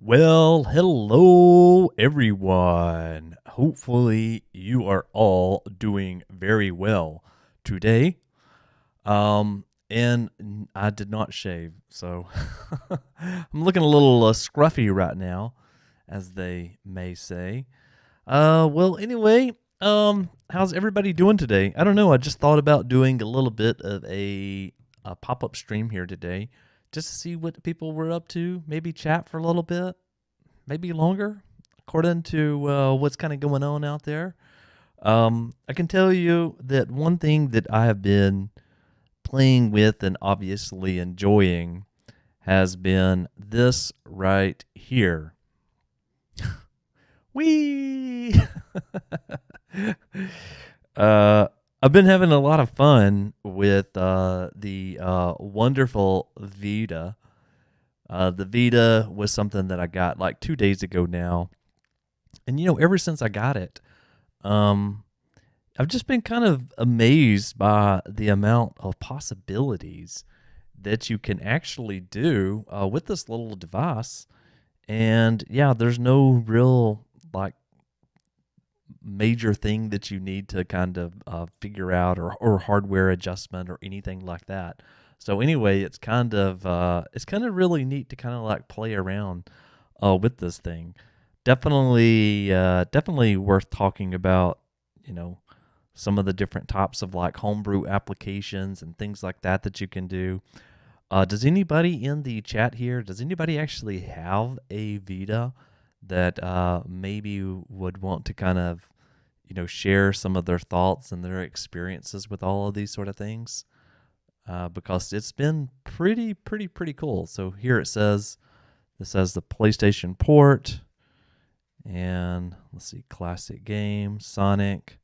Well, hello everyone. Hopefully you are all doing very well today. And I did not shave, so I'm looking a little scruffy right now, as they may say. Well, anyway, how's everybody doing today? I don't know. I just thought about doing a little bit of a pop-up stream here today, just to see what people were up to. Maybe chat for a little bit, maybe longer, according to what's kind of going on out there. I can tell you that one thing that I have been playing with and obviously enjoying has been this right here. Wee! I've been having a lot of fun with the wonderful Vita. The Vita was something that I got like 2 days ago now. And, ever since I got it, um, I've just been kind of amazed by the amount of possibilities that you can actually do with this little device. And yeah, there's no real like major thing that you need to kind of figure out or hardware adjustment or anything like that. So anyway, it's kind of really neat to kind of like play around with this thing. Definitely worth talking about. You know, some of the different types of like homebrew applications and things like that you can do. Does anybody in the chat here? Does anybody actually have a Vita that maybe would want to kind of share some of their thoughts and their experiences with all of these sort of things? Because it's been pretty cool. So here this says the PlayStation port, and let's see, classic game, Sonic.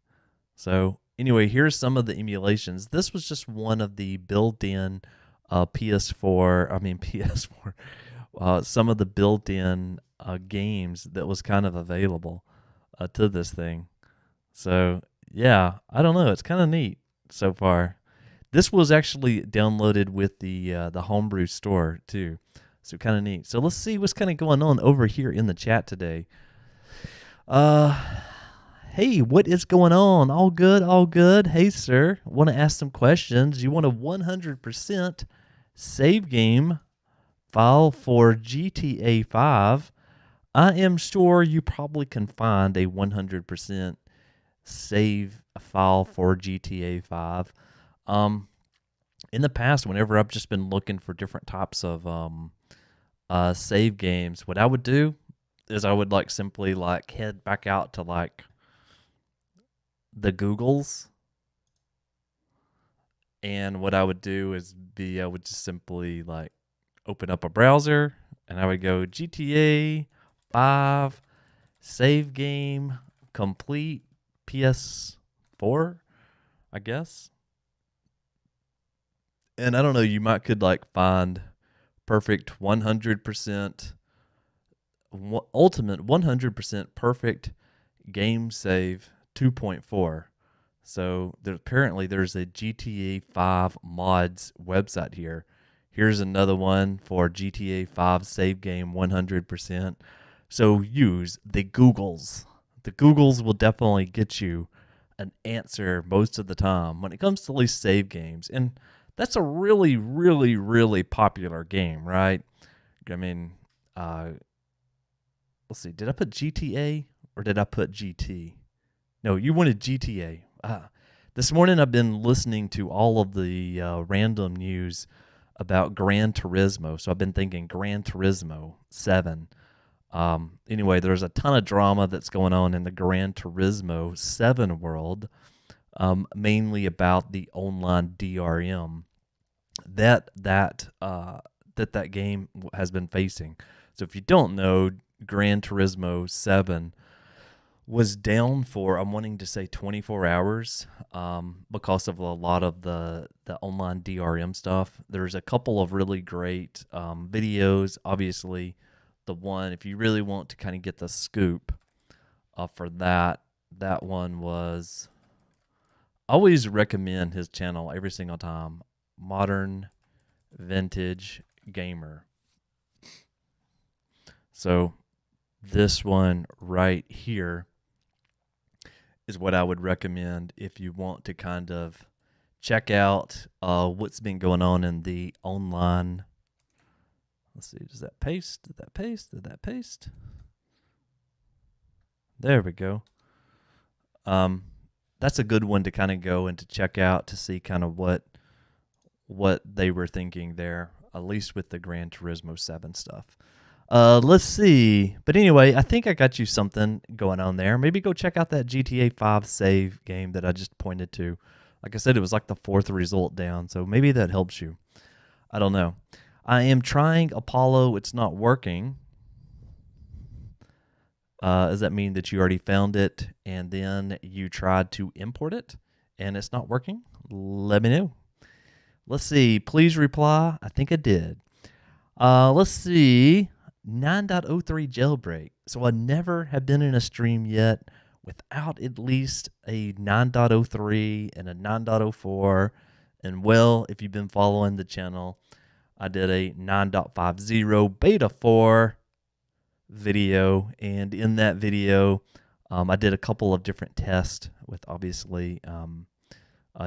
So anyway, here's some of the emulations. This was just one of the built-in PS4. I mean PS4. Some of the built-in games that was kind of available to this thing. So yeah, I don't know. It's kind of neat so far. This was actually downloaded with the Homebrew store too, so kind of neat. So let's see what's kind of going on over here in the chat today. Hey, what is going on? All good, all good. Hey, sir, want to ask some questions? You want a 100% save game file for GTA 5? I am sure you probably can find a 100% save file for GTA 5. In the past, whenever I've just been looking for different types of save games, what I would do is I would like simply like head back out to like the Googles, and what I would do is I would just simply like open up a browser and I would go GTA 5 save game complete PS4, I guess. And I don't know, you might could like find perfect 100% ultimate 100% perfect game save 2.4. So apparently there's a GTA 5 mods website here. Here's another one for GTA 5 save game 100%. So use the Googles. The Googles will definitely get you an answer most of the time when it comes to these save games. And that's a really popular game, right? I mean, let's see. Did I put GTA or did I put GT? No, you wanted GTA. This morning I've been listening to all of the random news about Gran Turismo. So I've been thinking Gran Turismo 7. Anyway, there's a ton of drama that's going on in the Gran Turismo 7 world, mainly about the online DRM that game has been facing. So if you don't know, Gran Turismo 7 was down for, I'm wanting to say 24 hours because of a lot of the online DRM stuff. There's a couple of really great videos. Obviously, the one, if you really want to kind of get the scoop for that one was, I always recommend his channel every single time, Modern Vintage Gamer. So this one right here is what I would recommend if you want to kind of check out what's been going on in the online. Let's see, does that paste? Did that paste? Did that paste? There we go. That's a good one to kind of go and to check out to see kind of what they were thinking there, at least with the Gran Turismo 7 stuff. Let's see. But anyway, I think I got you something going on there. Maybe go check out that GTA 5 save game that I just pointed to. Like I said, it was like the 4th result down, so maybe that helps you. I don't know. I am trying Apollo. It's not working. Does that mean that you already found it and then you tried to import it and it's not working? Let me know. Let's see. Please reply. I think I did. Let's see. 9.03 Jailbreak. So I never have been in a stream yet without at least a 9.03 and a 9.04. And well, if you've been following the channel, I did a 9.50 beta 4 video. And in that video, I did a couple of different tests with obviously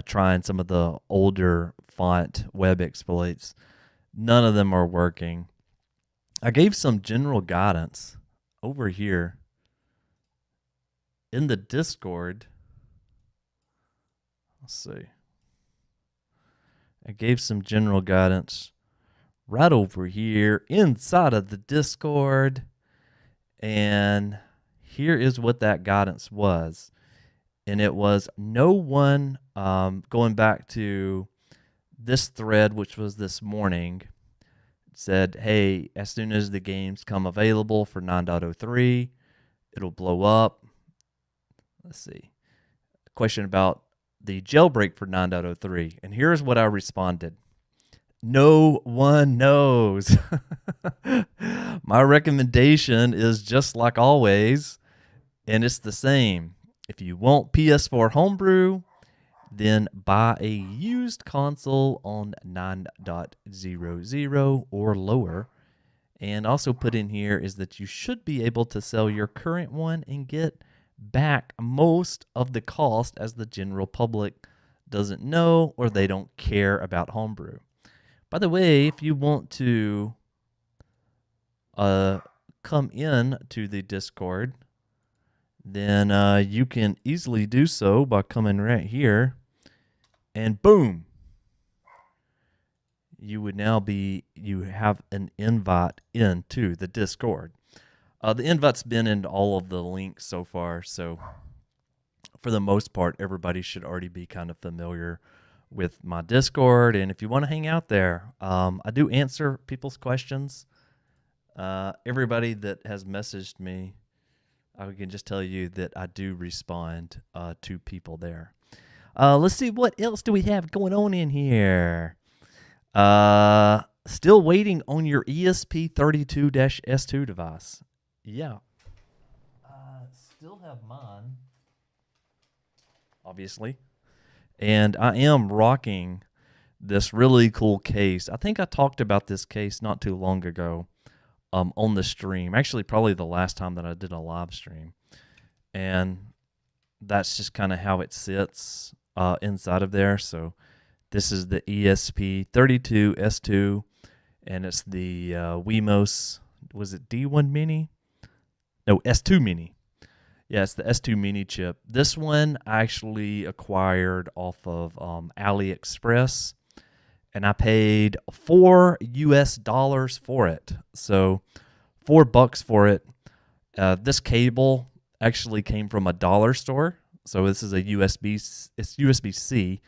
trying some of the older font web exploits. None of them are working. I gave some general guidance over here in the Discord. Let's see. I gave some general guidance right over here inside of the Discord. And here is what that guidance was. And it was no one, going back to this thread, which was this morning, said, hey, as soon as the games come available for 9.03, it'll blow up. Let's see. A question about the jailbreak for 9.03. And here's what I responded. No one knows. My recommendation is just like always, and it's the same. If you want PS4 Homebrew, then buy a used console on 9.00 or lower. And also put in here is that you should be able to sell your current one and get back most of the cost, as the general public doesn't know or they don't care about Homebrew. By the way, if you want to come in to the Discord, then you can easily do so by coming right here, and boom, you have an invite into the Discord. The invite's been in all of the links so far, so for the most part, everybody should already be kind of familiar with my Discord. And if you want to hang out there, I do answer people's questions. Everybody that has messaged me, I can just tell you that I do respond to people there. Let's see, what else do we have going on in here? Still waiting on your ESP32-S2 device. Yeah. Still have mine, obviously. And I am rocking this really cool case. I think I talked about this case not too long ago on the stream. Actually, probably the last time that I did a live stream. And that's just kind of how it sits inside of there. So this is the ESP32S2, and it's the Wemos, was it D1 Mini? No, S2 Mini. Yeah, it's the S2 Mini chip. This one I actually acquired off of AliExpress, and I paid $4 for it. So $4 for it. This cable actually came from a dollar store. So this is a it's USB-C.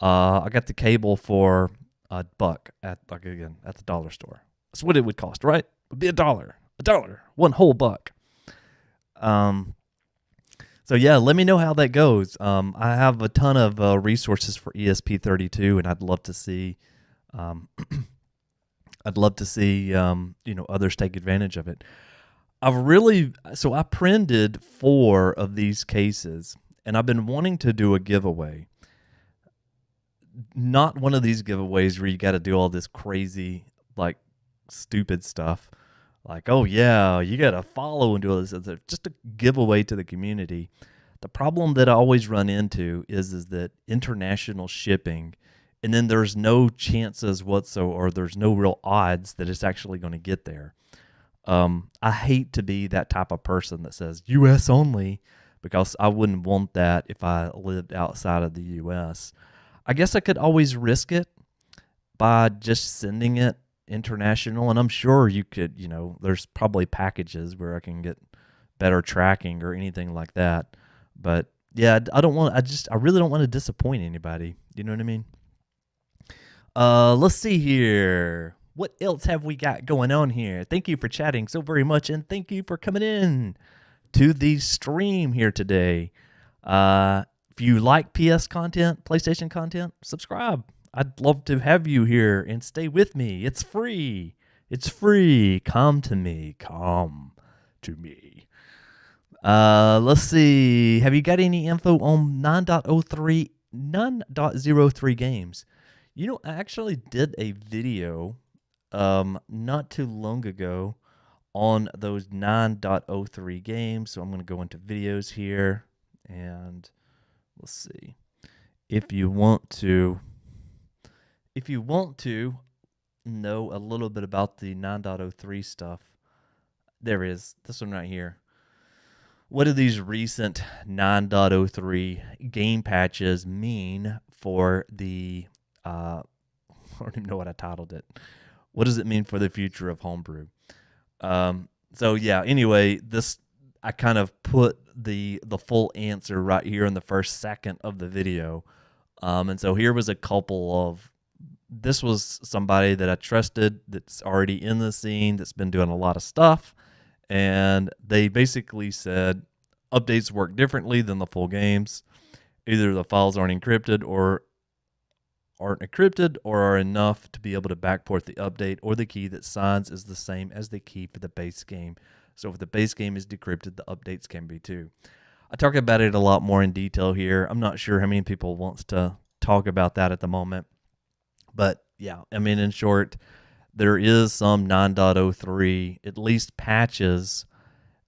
I got the cable for $1 at the dollar store. That's what it would cost, right? It would be $1, one whole buck. So yeah, let me know how that goes. I have a ton of resources for ESP32, and I'd love to see, others take advantage of it. I printed 4 of these cases, and I've been wanting to do a giveaway. Not one of these giveaways where you got to do all this crazy, like, stupid stuff. Like, oh yeah, you got to follow and do all this. It's just a giveaway to the community. The problem that I always run into is that international shipping, and then there's no chances whatsoever, or there's no real odds that it's actually going to get there. I hate to be that type of person that says U.S. only, because I wouldn't want that if I lived outside of the U.S. I guess I could always risk it by just sending it international, and I'm sure you could, there's probably packages where I can get better tracking or anything like that. But yeah, I really don't want to disappoint anybody. You know what I mean? Let's see here. What else have we got going on here? Thank you for chatting so very much, and thank you for coming in to the stream here today. If you like PS content, PlayStation content, subscribe. I'd love to have you here and stay with me. It's free. It's free. Come to me. Come to me. Let's see. Have you got any info on 9.03 games? I actually did a video not too long ago on those 9.03 games. So I'm going to go into videos here, and let's see. If you want to know a little bit about the 9.03 stuff, there is this one right here. What do these recent 9.03 game patches mean for the I don't even know what I titled it. What does it mean for the future of Homebrew? So yeah, anyway, I kind of put the full answer right here in the first second of the video. And so here was a couple of, this was somebody that I trusted that's already in the scene, that's been doing a lot of stuff. And they basically said updates work differently than the full games. Either the files aren't encrypted or are enough to be able to backport the update, or the key that signs is the same as the key for the base game. So if the base game is decrypted, the updates can be too. I talk about it a lot more in detail here. I'm not sure how many people wants to talk about that at the moment. But yeah, I mean, in short, there is some 9.03, at least patches,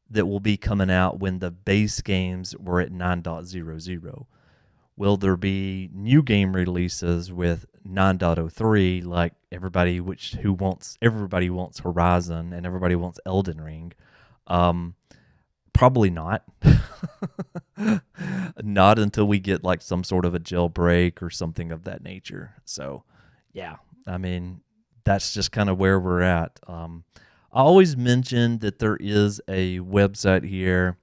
that will be coming out when the base games were at 9.00. Will there be new game releases with 9.03, like everybody wants Horizon and everybody wants Elden Ring? Probably not. Not until we get like some sort of a jailbreak or something of that nature. So yeah, I mean, that's just kind of where we're at. I always mention that there is a website here.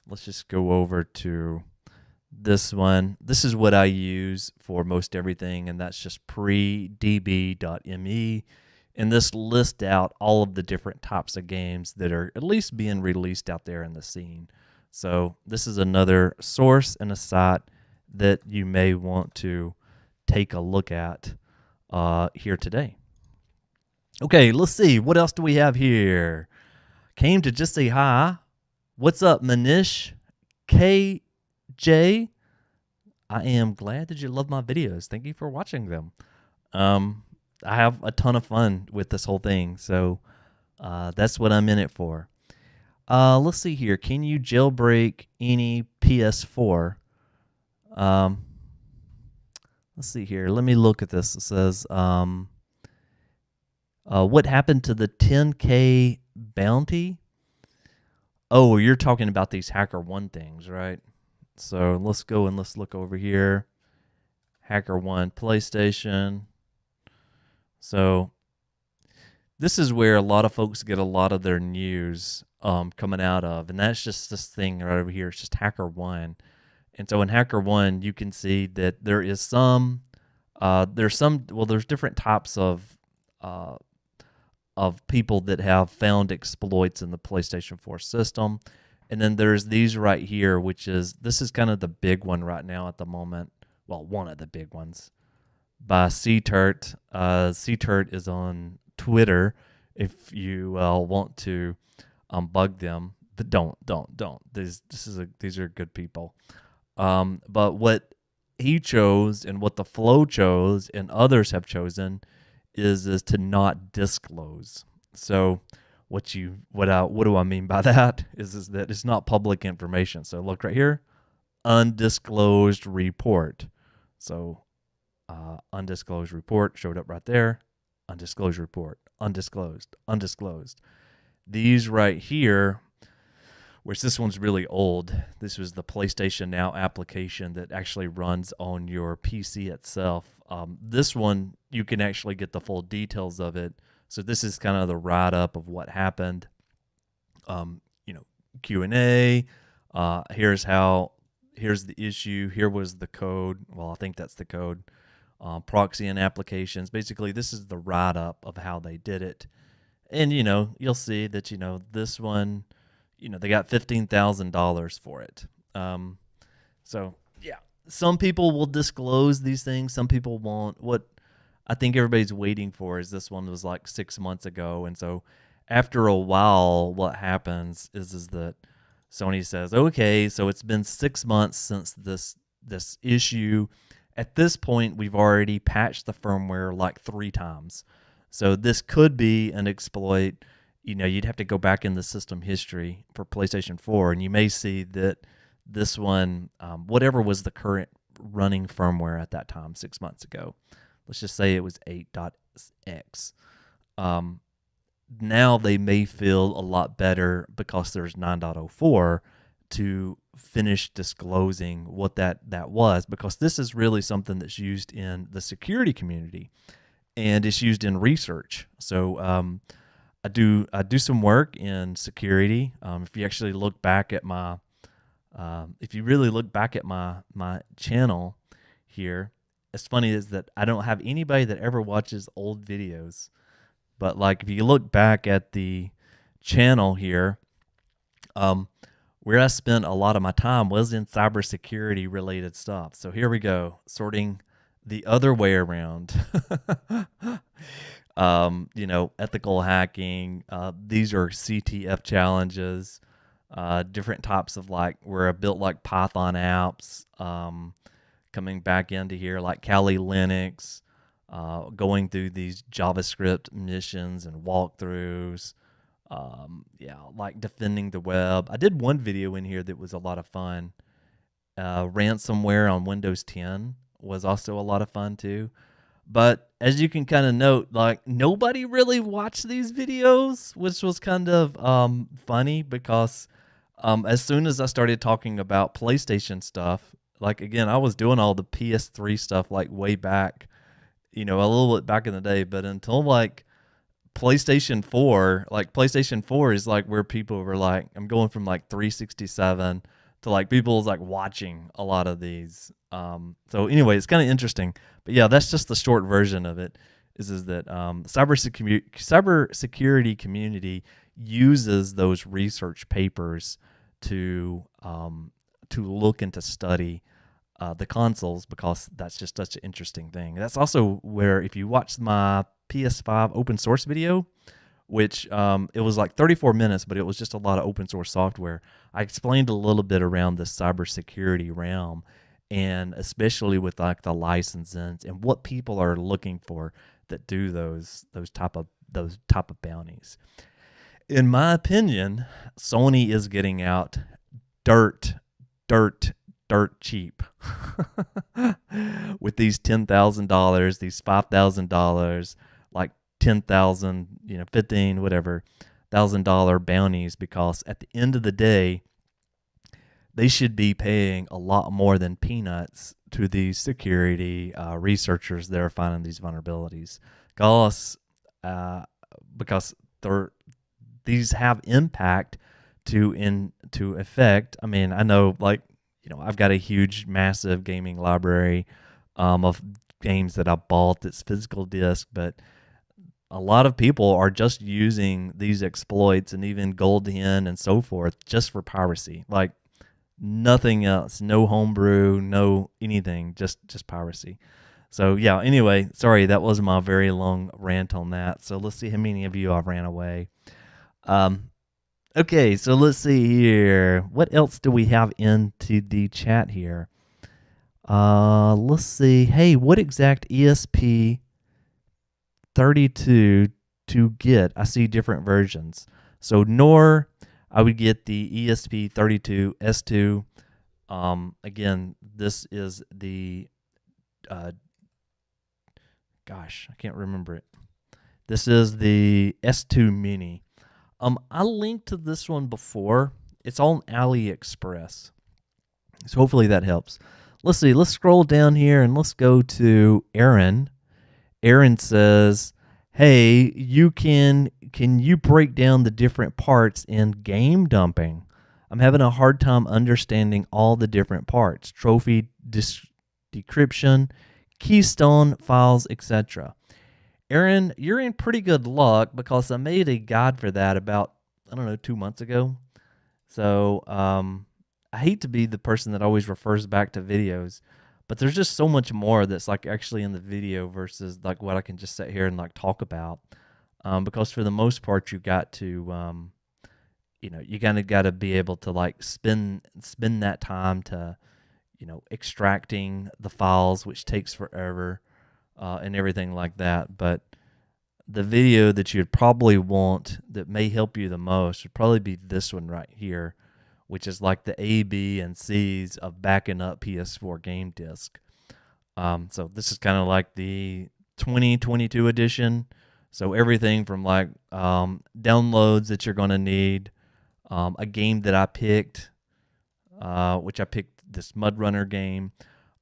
Let's just go over to this one. This is what I use for most everything, and that's just predb.me. And this lists out all of the different types of games that are at least being released out there in the scene. So this is another source and a site that you may want to take a look at here today. Okay, let's see. What else do we have here? Came to just say hi. What's up, Manish? KJ? I am glad that you love my videos. Thank you for watching them. I have a ton of fun with this whole thing, so that's what I'm in it for. Let's see here. Can you jailbreak any PS4? Let's see here. Let me look at this. It says, what happened to the 10K bounty? Oh, you're talking about these HackerOne things, right? So let's go and let's look over here. HackerOne PlayStation. So this is where a lot of folks get a lot of their news coming out of, and that's just this thing right over here. It's just HackerOne. And so in HackerOne, you can see that there is there's different types of people that have found exploits in the PlayStation 4 system. And then there's these right here, this is kind of the big one right now at the moment. Well, one of the big ones by CTurt. CTurt is on Twitter if you want to bug them. But don't. These are good people. But what he chose and what the flow chose and others have chosen is to not disclose. So what do I mean by that is that it's not public information. So look right here, undisclosed report. So undisclosed report showed up right there. Undisclosed report, undisclosed. These right here, which this one's really old. This was the PlayStation Now application that actually runs on your PC itself. This one, you can actually get the full details of it. So this is kind of the write-up of what happened. Q&A. Here's the issue. Here was the code. Well, I think that's the code. Proxy and applications. Basically, this is the write-up of how they did it. And, you'll see that, this one, they got $15,000 for it. So, yeah, some people will disclose these things. Some people won't. What I think everybody's waiting for is this one was like 6 months ago. And so after a while, what happens is that Sony says, okay, so it's been 6 months since this issue. At this point, we've already patched the firmware like 3 times. So this could be an exploit. You'd have to go back in the system history for PlayStation 4, and you may see that this one, whatever was the current running firmware at that time, 6 months ago, let's just say it was 8.x. Now they may feel a lot better because there's 9.04 to finish disclosing what that was, because this is really something that's used in the security community and it's used in research. So I do some work in security. If you actually look back at my my channel here, it's funny is that I don't have anybody that ever watches old videos, but like if you look back at the channel here, where I spent a lot of my time was in cybersecurity related stuff. So here we go, sorting the other way around. Ethical hacking. These are CTF challenges, different types of where I built like Python apps, coming back into here like Kali Linux, going through these JavaScript missions and walkthroughs. Like defending the web. I did one video in here that was a lot of fun. Ransomware on Windows 10 was also a lot of fun too. But as you can kind of note, like nobody really watched these videos, which was kind of funny because as soon as I started talking about PlayStation stuff, like again, I was doing all the PS3 stuff like way back, a little bit back in the day, but until like PlayStation 4 is like where people were like, I'm going from like 367 to like people's like watching a lot of these. So anyway, it's kind of interesting, but yeah, that's just the short version of it is that cybersecurity community uses those research papers to look and to study the consoles, because that's just such an interesting thing. That's also where, if you watch my PS5 open source video, which it was like 34 minutes, but it was just a lot of open source software, I explained a little bit around the cybersecurity realm, and especially with like the licenses and what people are looking for that do those type of bounties. In my opinion, Sony is getting out dirt cheap with these $10,000, these $5,000, like 10,000, 15, whatever, $1,000 bounties, because at the end of the day, they should be paying a lot more than peanuts to these security researchers that are finding these vulnerabilities, because these have impact to effect. I mean, I know, like, I've got a huge, massive gaming library of games that I bought that's physical disc, but a lot of people are just using these exploits and even Gold Hen and so forth just for piracy. Like nothing else, no homebrew, no anything, just piracy. So yeah, anyway, sorry, that was my very long rant on that. So let's see how many of you I've ran away. Okay, so let's see here. What else do we have into the chat here? Let's see. Hey, what exact ESP32 to get? I see different versions. So nor I would get the ESP32S2. Again, this is the gosh, I can't remember it. This is the S2 Mini. I linked to this one before. It's on AliExpress. So hopefully that helps. Let's see. Let's scroll down here and let's go to Aaron. Aaron says, "Hey, can you break down the different parts in game dumping? I'm having a hard time understanding all the different parts. Trophy, decryption, keystone files, etc." Aaron, you're in pretty good luck because I made a guide for that about, I don't know, 2 months ago. So I hate to be the person that always refers back to videos, but there's just so much more that's like actually in the video versus like what I can just sit here and like talk about. Because for the most part, you got to, you kind of got to be able to like spend that time to, extracting the files, which takes forever. And everything like that. But the video that you'd probably want that may help you the most would probably be this one right here, which is like the A, B, and C's of backing up PS4 game disc. So this is kind of like the 2022 edition. So everything from like downloads that you're going to need, a game that I picked, which I picked this Mud Runner game.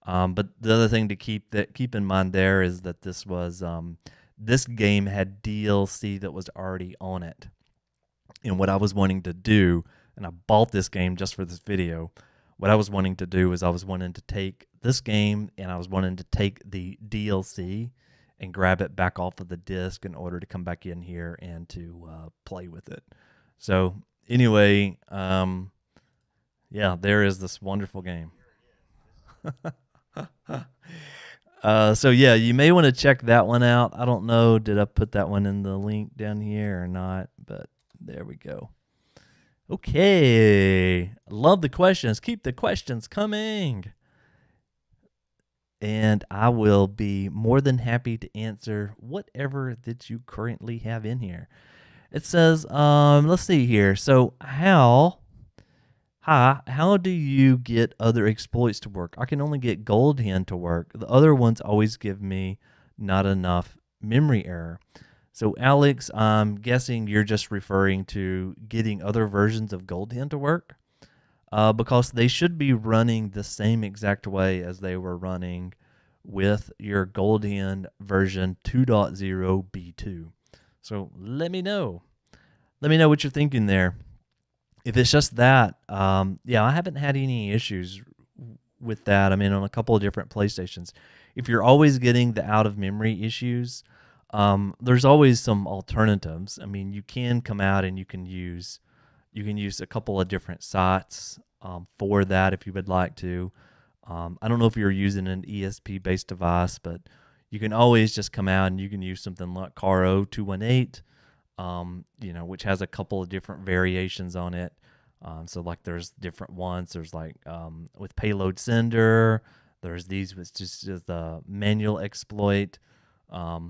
But the other thing to keep in mind there is that this game had DLC that was already on it. And what I was wanting to do, and I bought this game just for this video, what I was wanting to do is I was wanting to take this game and I was wanting to take the DLC and grab it back off of the disc in order to come back in here and to play with it. So anyway, yeah, there is this wonderful game. So yeah, you may want to check that one out. I don't know, did I put that one in the link down here or not? But there we go. Okay, love the questions. Keep the questions coming, and I will be more than happy to answer whatever that you currently have in here. It says, let's see here. So how do you get other exploits to work? I can only get Gold Hand to work. The other ones always give me not enough memory error. So Alex, I'm guessing you're just referring to getting other versions of Gold Hand to work, because they should be running the same exact way as they were running with your Gold Hand version 2.0 B2. So let me know. Let me know what you're thinking there. If it's just that, yeah, I haven't had any issues with that. I mean, on a couple of different PlayStations. If you're always getting the out of memory issues, there's always some alternatives. I mean, you can come out and you can use a couple of different sites for that if you would like to. I don't know if you're using an ESP-based device, but you can always just come out and you can use something like Caro 218. Which has a couple of different variations on it. So like there's different ones. There's like with payload sender. There's these with just the manual exploit. A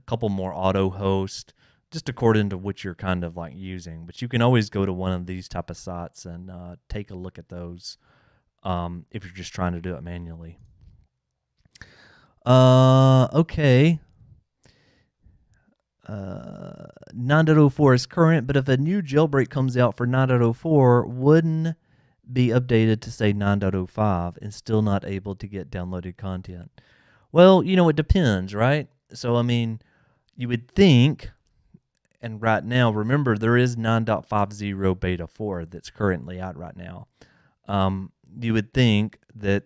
couple more auto host, just according to what you're kind of like using. But you can always go to one of these type of sites and take a look at those if you're just trying to do it manually. Okay. 9.04 is current, but if a new jailbreak comes out for 9.04, wouldn't be updated to say 9.05 and still not able to get downloaded content. Well, it depends, right? So, I mean, you would think, and right now, remember, there is 9.50 beta 4 that's currently out right now. You would think that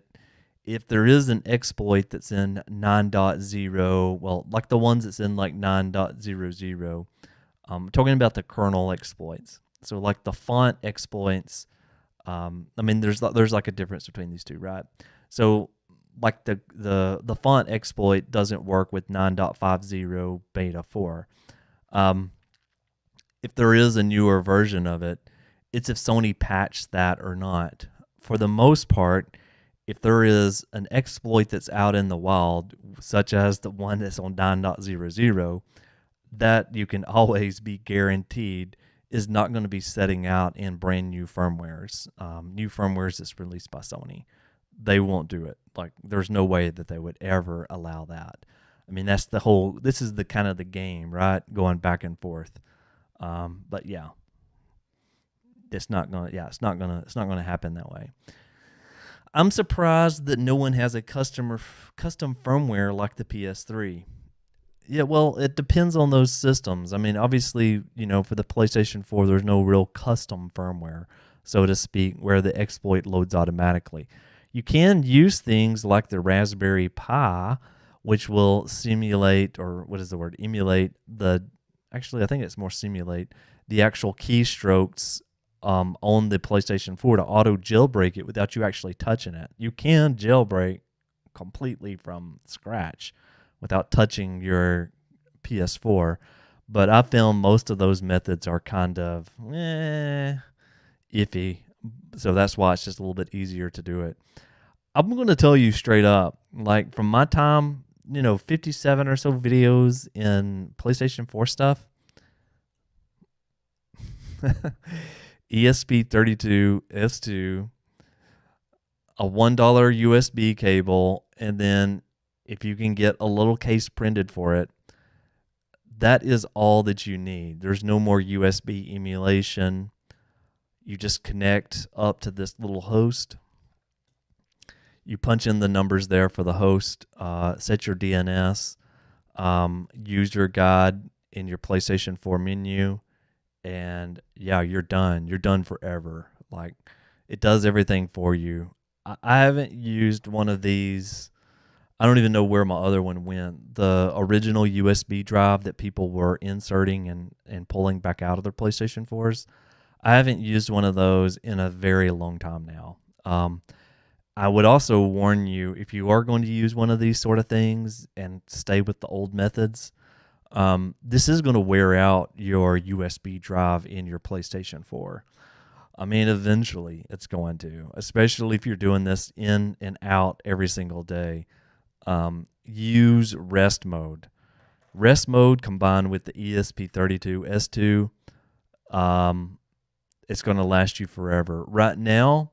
if there is an exploit that's in 9.0, well, like the ones that's in like 9.00, talking about the kernel exploits. So like the font exploits, I mean, there's like a difference between these two, right? So like the font exploit doesn't work with 9.50 beta 4. If there is a newer version of it, it's if Sony patched that or not. For the most part, if there is an exploit that's out in the wild, such as the one that's on 9.00, that you can always be guaranteed is not going to be setting out in brand new firmwares. New firmwares that's released by Sony, they won't do it. Like, there's no way that they would ever allow that. I mean, that's the whole. This is the kind of the game, right? Going back and forth. But yeah, it's not gonna. Yeah, it's not gonna happen that way. I'm surprised that no one has a custom firmware like the PS3. Yeah, well, it depends on those systems. I mean, obviously, for the PlayStation 4, there's no real custom firmware, so to speak, where the exploit loads automatically. You can use things like the Raspberry Pi, which will simulate, or what is the word? Emulate actually, I think it's more simulate the actual keystrokes on the PlayStation 4 to auto jailbreak it without you actually touching it. You can jailbreak completely from scratch without touching your PS4, but I found most of those methods are kind of iffy, so that's why it's just a little bit easier to do it. I'm going to tell you straight up, like from my time, 57 or so videos in PlayStation 4 stuff, ESP32 S2, a $1 USB cable, and then if you can get a little case printed for it, that is all that you need. There's no more USB emulation. You just connect up to this little host. You punch in the numbers there for the host, set your DNS, use your guide in your PlayStation 4 menu, and yeah, you're done. You're done forever. Like, it does everything for you. I haven't used one of these. I don't even know where my other one went. The original USB drive that people were inserting and pulling back out of their PlayStation 4s. I haven't used one of those in a very long time now. I would also warn you, if you are going to use one of these sort of things and stay with the old methods, this is going to wear out your USB drive in your PlayStation 4. I mean, eventually it's going to, especially if you're doing this in and out every single day. Use rest mode. Rest mode combined with the ESP32 S2, it's going to last you forever. Right now,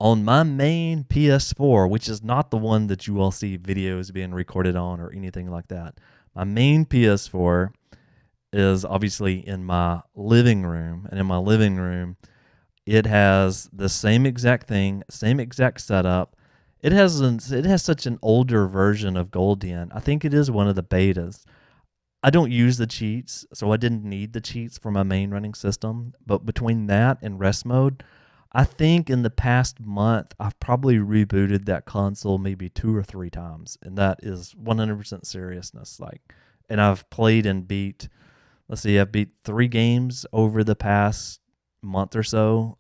on my main PS4, which is not the one that you all see videos being recorded on or anything like that, my main PS4 is obviously in my living room, and in my living room, it has the same exact thing, same exact setup. It has such an older version of Golden. I think it is one of the betas. I don't use the cheats, so I didn't need the cheats for my main running system. But between that and rest mode, I think in the past month, I've probably rebooted that console maybe 2 or 3 times. And that is 100% seriousness. And I've played and beat, I've beat 3 games over the past month or so.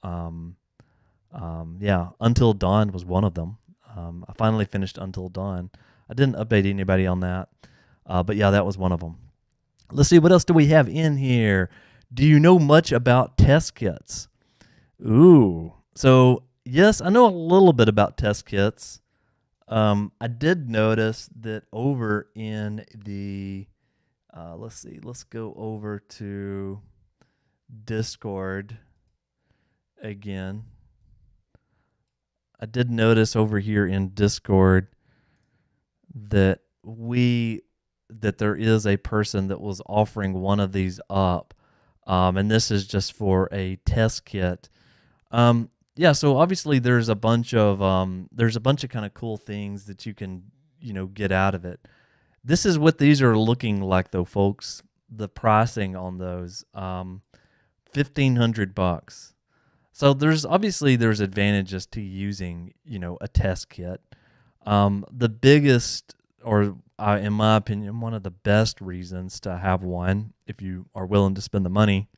Until Dawn was one of them. I finally finished Until Dawn. I didn't update anybody on that. But yeah, that was one of them. Let's see, what else do we have in here? Do you know much about test kits? Ooh. So, yes, I know a little bit about test kits. I did notice that over in the, let's go over to Discord again. I did notice over here in Discord that there is a person that was offering one of these up, and this is just for a test kit. So obviously there's a bunch of kind of cool things that you can get out of it. This is what these are looking like though, folks. The pricing on those, $1,500. So there's advantages to using, a test kit. The biggest, or in my opinion, one of the best reasons to have one, if you are willing to spend the money,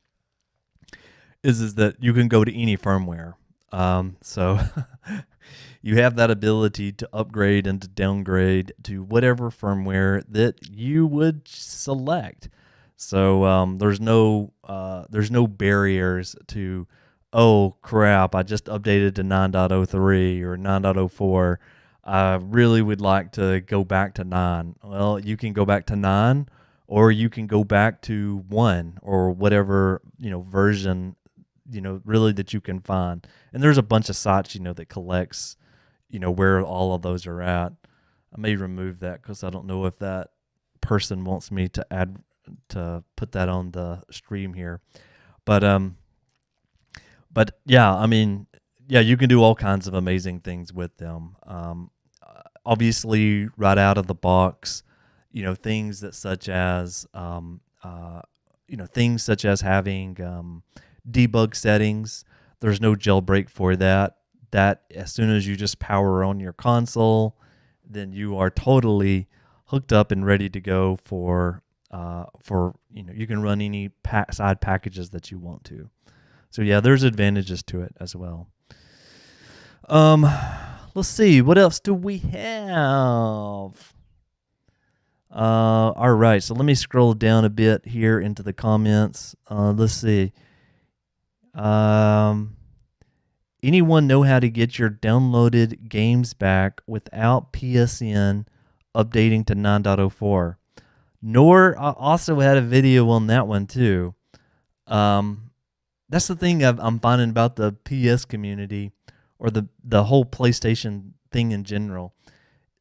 is that you can go to any firmware. So you have that ability to upgrade and to downgrade to whatever firmware that you would select. So there's no barriers to, oh crap, I just updated to 9.03 or 9.04. I really would like to go back to 9. Well, you can go back to 9, or you can go back to 1 or whatever, version, really that you can find. And there's a bunch of sites, that collects, where all of those are at. I may remove that because I don't know if that person wants me to put that on the stream here. But yeah, I mean, yeah, you can do all kinds of amazing things with them. Obviously, right out of the box, things that things such as having debug settings. There's no jailbreak for that. That as soon as you just power on your console, then you are totally hooked up and ready to go for you can run any side packages that you want to. So yeah, there's advantages to it as well. Let's see, what else do we have? All right, so let me scroll down a bit here into the comments. Let's see. Anyone know how to get your downloaded games back without PSN updating to 9.04? Nor also had a video on that one too. That's the thing I'm finding about the PS community, or the whole PlayStation thing in general,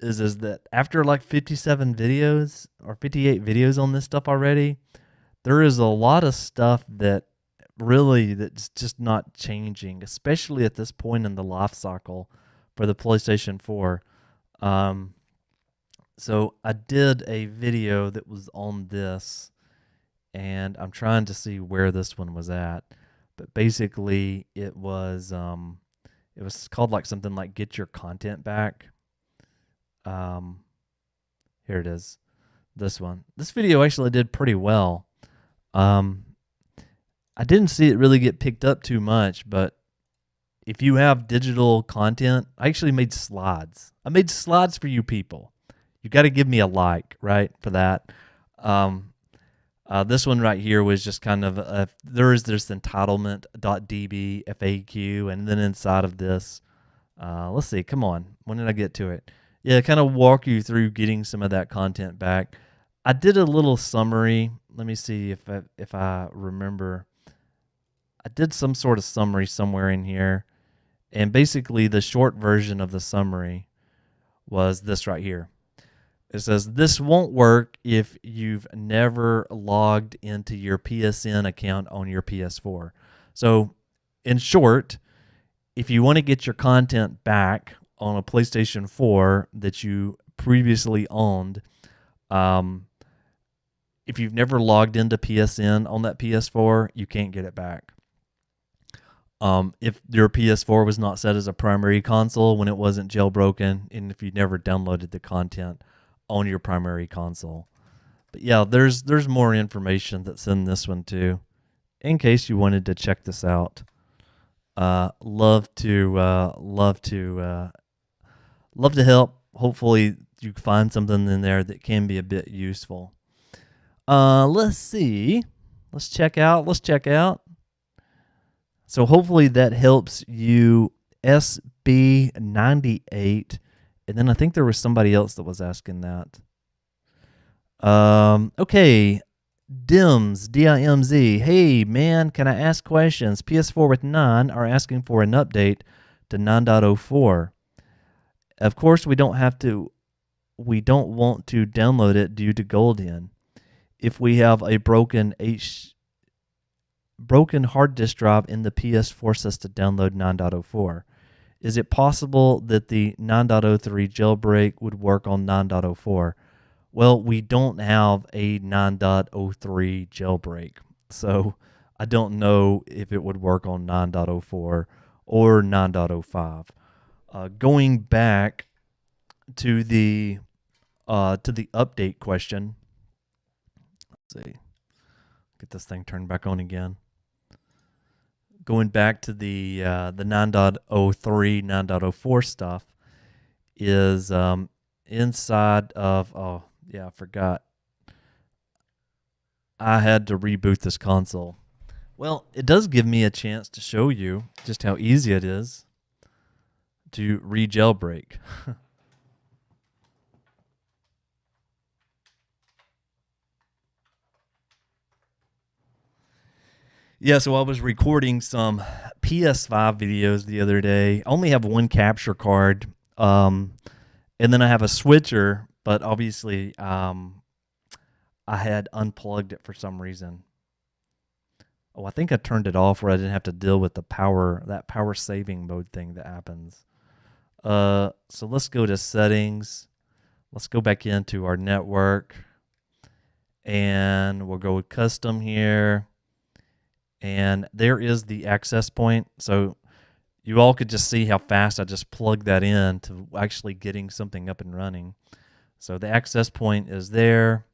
is that after like 57 videos or 58 videos on this stuff already, there is a lot of stuff that's just not changing, especially at this point in the life cycle for the PlayStation 4. So I did a video that was on this, and I'm trying to see where this one was at. But basically, it was called like something like "Get Your Content Back." Here it is. This one. This video actually did pretty well. I didn't see it really get picked up too much, but if you have digital content, I actually made slides. I made slides for you people. You got to give me a like, right, for that. This one right here was just kind of there's this entitlement.db FAQ, and then inside of this, let's see, come on, when did I get to it? Yeah, kind of walk you through getting some of that content back. I did a little summary. Let me see if I remember. I did some sort of summary somewhere in here, and basically the short version of the summary was this right here. It says, this won't work if you've never logged into your PSN account on your PS4. So, in short, if you want to get your content back on a PlayStation 4 that you previously owned, if you've never logged into PSN on that PS4, you can't get it back. If your PS4 was not set as a primary console when it wasn't jailbroken, and if you never downloaded the content on your primary console. But yeah, there's more information that's in this one too, in case you wanted to check this out. Love to help. Hopefully you find something in there that can be a bit useful. Let's see. Let's check out. So hopefully that helps you, SB98. And then I think there was somebody else that was asking that. Okay. Dimz, D-I-M-Z. Hey, man, can I ask questions? PS4 with 9 are asking for an update to 9.04. Of course, we don't want to download it due to Golden. If we have a broken hard disk drive in the PS4 says to download 9.04. Is it possible that the 9.03 jailbreak would work on 9.04? Well, we don't have a 9.03 jailbreak, so I don't know if it would work on 9.04 or 9.05. Going back to the update question. Let's see. Get this thing turned back on again. Going back to the 9.03, 9.04 stuff is inside of, oh yeah, I forgot. I had to reboot this console. Well, it does give me a chance to show you just how easy it is to re-jailbreak. Yeah, so I was recording some PS5 videos the other day. I only have one capture card, and then I have a switcher, but obviously I had unplugged it for some reason. Oh, I think I turned it off where I didn't have to deal with that power saving mode thing that happens. So let's go to settings. Let's go back into our network, and we'll go with custom here. And there is the access point. So you all could just see how fast I just plugged that in to actually getting something up and running. So the access point is there.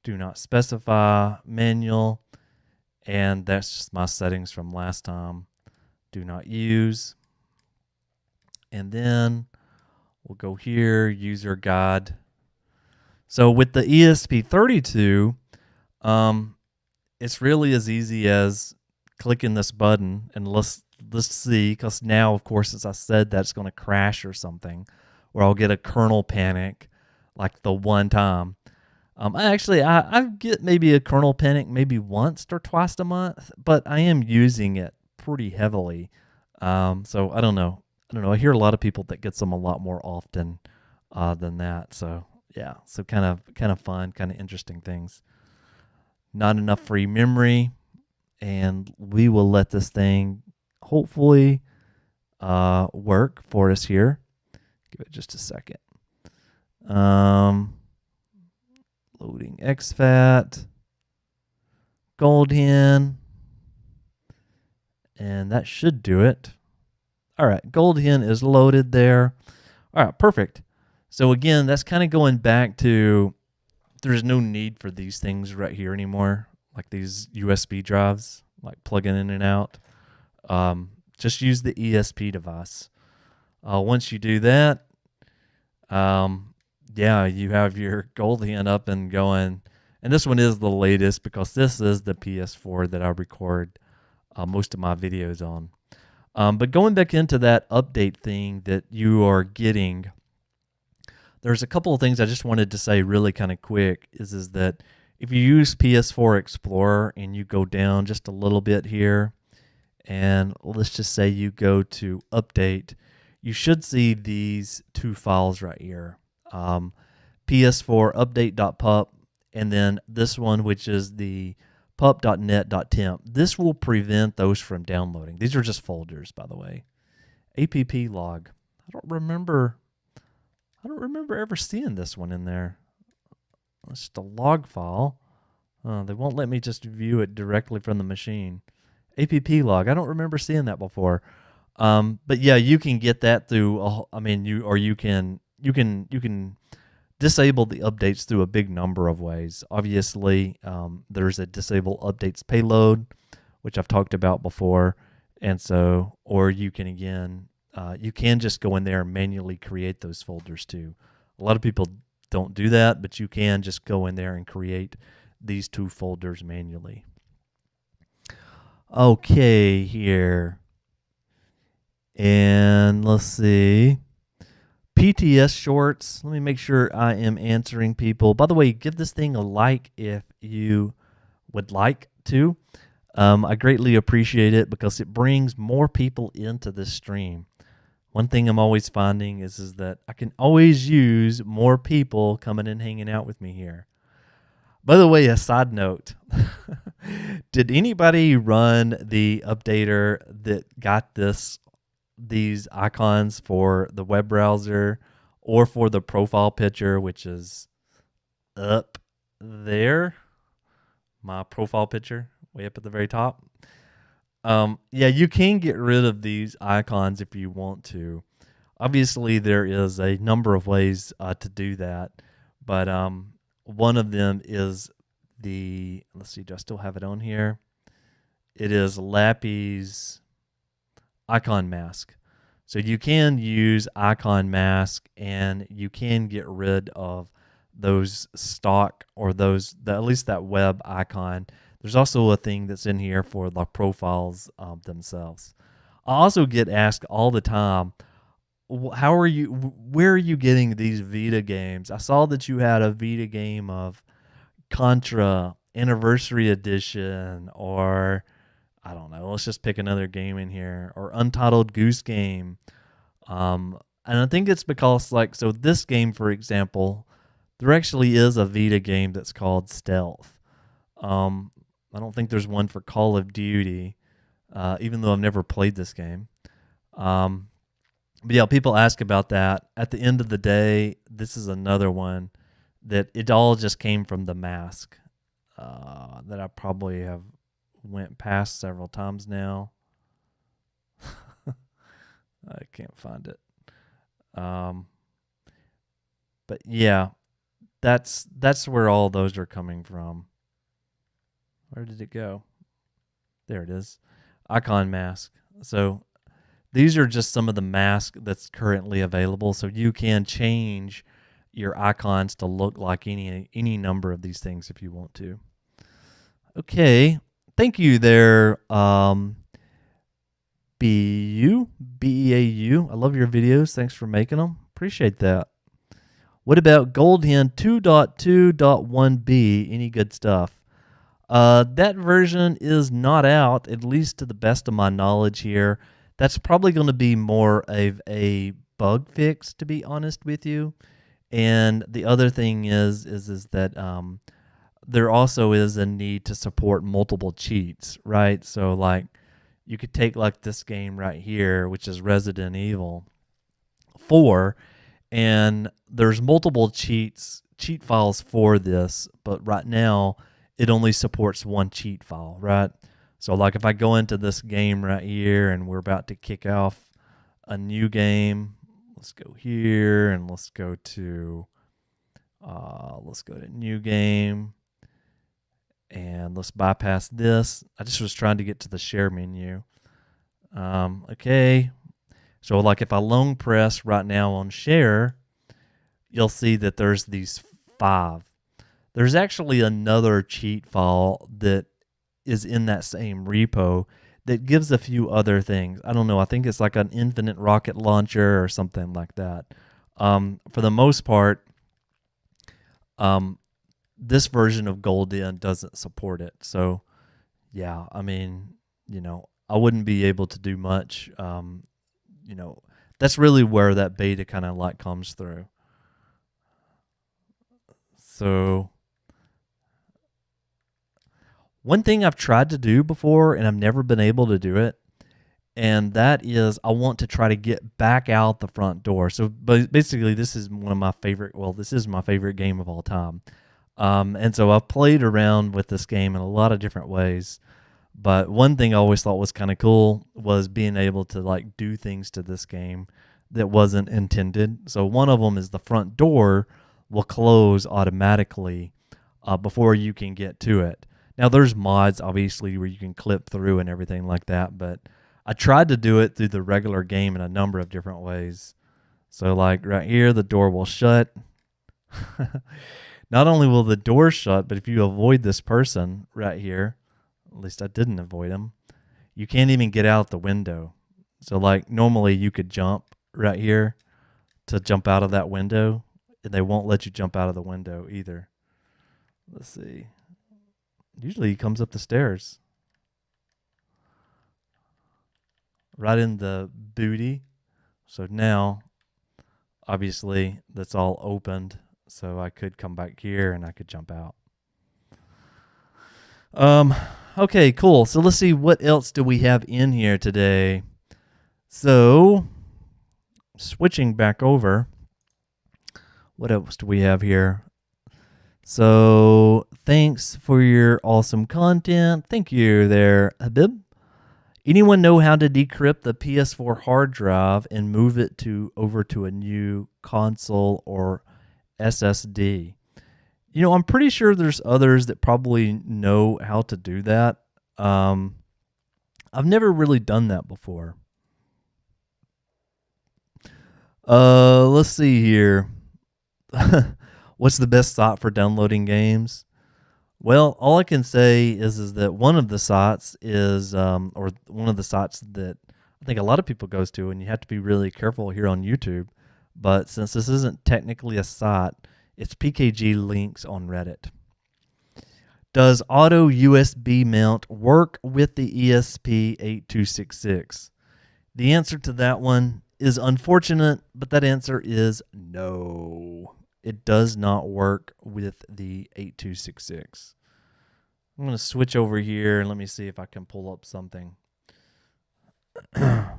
Do not specify, manual, and that's just my settings from last time. Do not use. And then we'll go here, user guide. So with the ESP32, it's really as easy as clicking this button, and let's see, because now, of course, as I said, that's going to crash or something, or I'll get a kernel panic like the one time. I get maybe a kernel panic maybe once or twice a month, but I am using it pretty heavily. So I don't know. I hear a lot of people that gets them a lot more often than that. So yeah, so kind of fun, kind of interesting things. Not enough free memory, and we will let this thing hopefully work for us here. Give it just a second. Loading exFAT, gold hen, and that should do it. All right, gold hen is loaded there. All right, perfect. So again, that's kind of going back to there's no need for these things right here anymore, like these USB drives, like plugging in and out. Just use the ESP device. Once you do that, yeah, you have your gold hen up and going. And this one is the latest because this is the PS4 that I record most of my videos on. But going back into that update thing that you are getting, there's a couple of things I just wanted to say really kind of quick is that if you use PS4 Explorer and you go down just a little bit here, and let's just say you go to update, you should see these two files right here. PS4 update.pup, and then this one, which is the pup.net.temp. This will prevent those from downloading. These are just folders, by the way. App log. I don't remember ever seeing this one in there. It's just a log file. They won't let me just view it directly from the machine. App log. I don't remember seeing that before. But yeah, you can get that through. You can disable the updates through a big number of ways. Obviously, there's a disable updates payload, which I've talked about before, and so, or you can you can just go in there and manually create those folders too. A lot of people don't do that, but you can just go in there and create these two folders manually. Okay, here. And let's see. PTS shorts. Let me make sure I am answering people. By the way, give this thing a like if you would like to. I greatly appreciate it because it brings more people into this stream. One thing I'm always finding is that I can always use more people coming and hanging out with me here. By the way, a side note, did anybody run the updater that got these icons for the web browser or for the profile picture, which is up there? My profile picture, way up at the very top. Yeah, you can get rid of these icons if you want to. Obviously, there is a number of ways to do that, but one of them is let's see, do I still have it on here? It is Lappy's icon mask. So you can use icon mask and you can get rid of those stock or at least that web icon. There's also a thing that's in here for the profiles themselves. I also get asked all the time, where are you getting these Vita games? I saw that you had a Vita game of Contra Anniversary Edition or I don't know. Let's just pick another game in here, or Untitled Goose Game. And I think it's because, like, so this game, for example, there actually is a Vita game that's called Stealth. Um, I don't think there's one for Call of Duty, even though I've never played this game. Um, but yeah, people ask about that. At the end of the day, this is another one that it all just came from the mask that I probably have went past several times now. I can't find it. Um, but yeah, that's where all those are coming from. Where did it go? There it is. Icon mask. So these are just some of the masks that's currently available. So you can change your icons to look like any number of these things if you want to. Okay. Thank you there, BEAU. I love your videos. Thanks for making them. Appreciate that. What about Goldhen 2.2.1b? Any good stuff? That version is not out, at least to the best of my knowledge here. That's probably going to be more of a bug fix, to be honest with you. And the other thing is that there also is a need to support multiple cheats, right? So like you could take like this game right here, which is Resident Evil 4, and there's multiple cheat files for this, but right now it only supports one cheat file, right? So like if I go into this game right here and we're about to kick off a new game, let's go here and let's go to new game, and let's bypass this. I just was trying to get to the share menu. Okay. So like if I long press right now on share, you'll see that there's these 5. There's actually another cheat file that is in that same repo that gives a few other things. I don't know. I think it's like an infinite rocket launcher or something like that. For the most part, this version of Golden doesn't support it. So, yeah, I mean, I wouldn't be able to do much. That's really where that beta kind of like comes through. So, one thing I've tried to do before and I've never been able to do it, and that is I want to try to get back out the front door. So basically this is my favorite game of all time. And so I've played around with this game in a lot of different ways. But one thing I always thought was kind of cool was being able to like do things to this game that wasn't intended. So one of them is the front door will close automatically before you can get to it. Now there's mods obviously where you can clip through and everything like that, but I tried to do it through the regular game in a number of different ways. So like right here, the door will shut. Not only will the door shut, but if you avoid this person right here, at least I didn't avoid him, you can't even get out the window. So like normally you could jump right here to jump out of that window, and they won't let you jump out of the window either. Let's see. Usually he comes up the stairs. Right in the booty. So now, obviously, that's all opened. So I could come back here and I could jump out. Okay, cool. So let's see, what else do we have in here today? So, switching back over, what else do we have here? So, thanks for your awesome content. Thank you there, Habib. Anyone know how to decrypt the PS4 hard drive and move it over to a new console or SSD? I'm pretty sure there's others that probably know how to do that. I've never really done that before. Let's see here. What's the best site for downloading games? Well, all I can say is that one of the sites is, or one of the sites that I think a lot of people goes to, and you have to be really careful here on YouTube. But since this isn't technically a site, it's PKG links on Reddit. Does auto USB mount work with the ESP8266? The answer to that one is unfortunate, but that answer is no. It does not work with the 8266. I'm going to switch over here and let me see if I can pull up something. Let's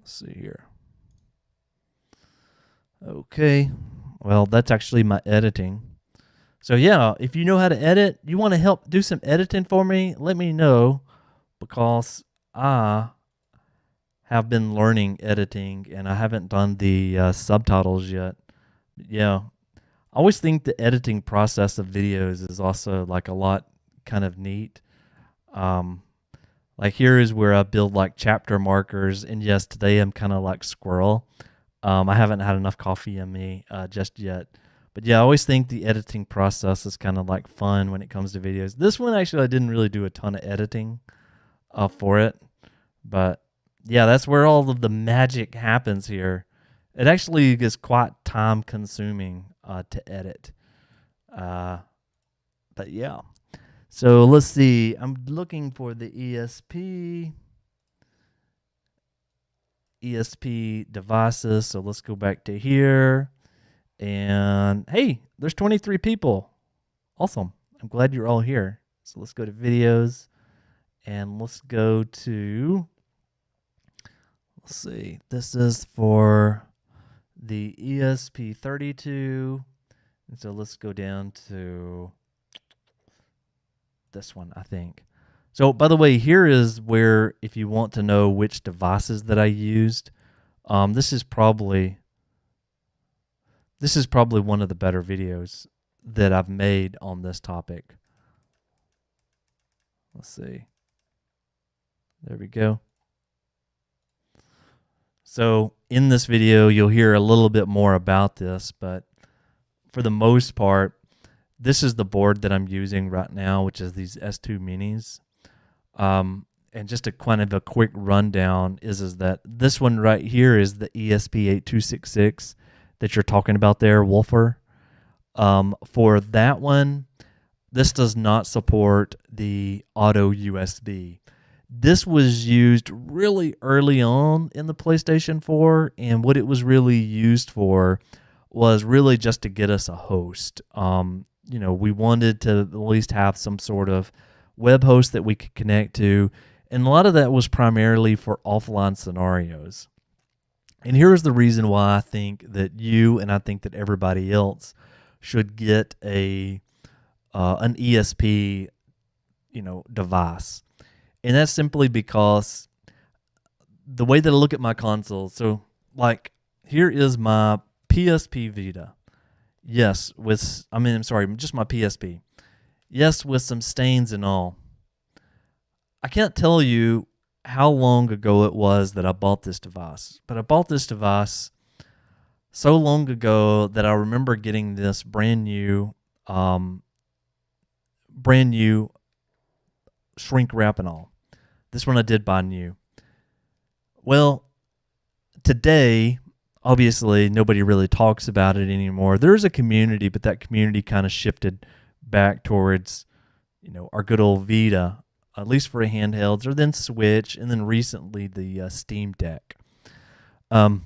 see here. Okay. Well, that's actually my editing. So yeah, if you know how to edit, you want to help do some editing for me, let me know, because I have been learning editing and I haven't done the subtitles yet. Yeah, I always think the editing process of videos is also like a lot kind of neat. Like here is where I build like chapter markers, and yes, today I'm kind of like squirrel. I haven't had enough coffee in me just yet. But yeah, I always think the editing process is kind of like fun when it comes to videos. This one actually I didn't really do a ton of editing for it. But yeah, that's where all of the magic happens here. It actually is quite time consuming to edit. But yeah. So let's see. I'm looking for the ESP devices. So let's go back to here. And hey, there's 23 people. Awesome. I'm glad you're all here. So let's go to videos and let's go to, let's see, this is for the ESP32. And so let's go down to this one, I think. So by the way, here is where, if you want to know which devices that I used, this is probably one of the better videos that I've made on this topic. Let's see. There we go. So in this video, you'll hear a little bit more about this, but for the most part, this is the board that I'm using right now, which is these S2 minis. And just a kind of a quick rundown is that this one right here is the ESP8266 that you're talking about there, Wolfer. For that one, this does not support the auto USB. This was used really early on in the PlayStation 4, and what it was really used for was really just to get us a host. We wanted to at least have some sort of web host that we could connect to, and a lot of that was primarily for offline scenarios. And here's the reason why I think that you and I think that everybody else should get an ESP, device. And that's simply because the way that I look at my console, so like here is my PSP Vita. Yes, just my PSP. Yes, with some stains and all. I can't tell you how long ago it was that I bought this device, but I bought this device so long ago that I remember getting this brand new shrink wrap and all. This one I did buy new. Well, today, obviously, nobody really talks about it anymore. There's a community, but that community kind of shifted back towards, our good old Vita, at least for handhelds, or then Switch, and then recently the Steam Deck. The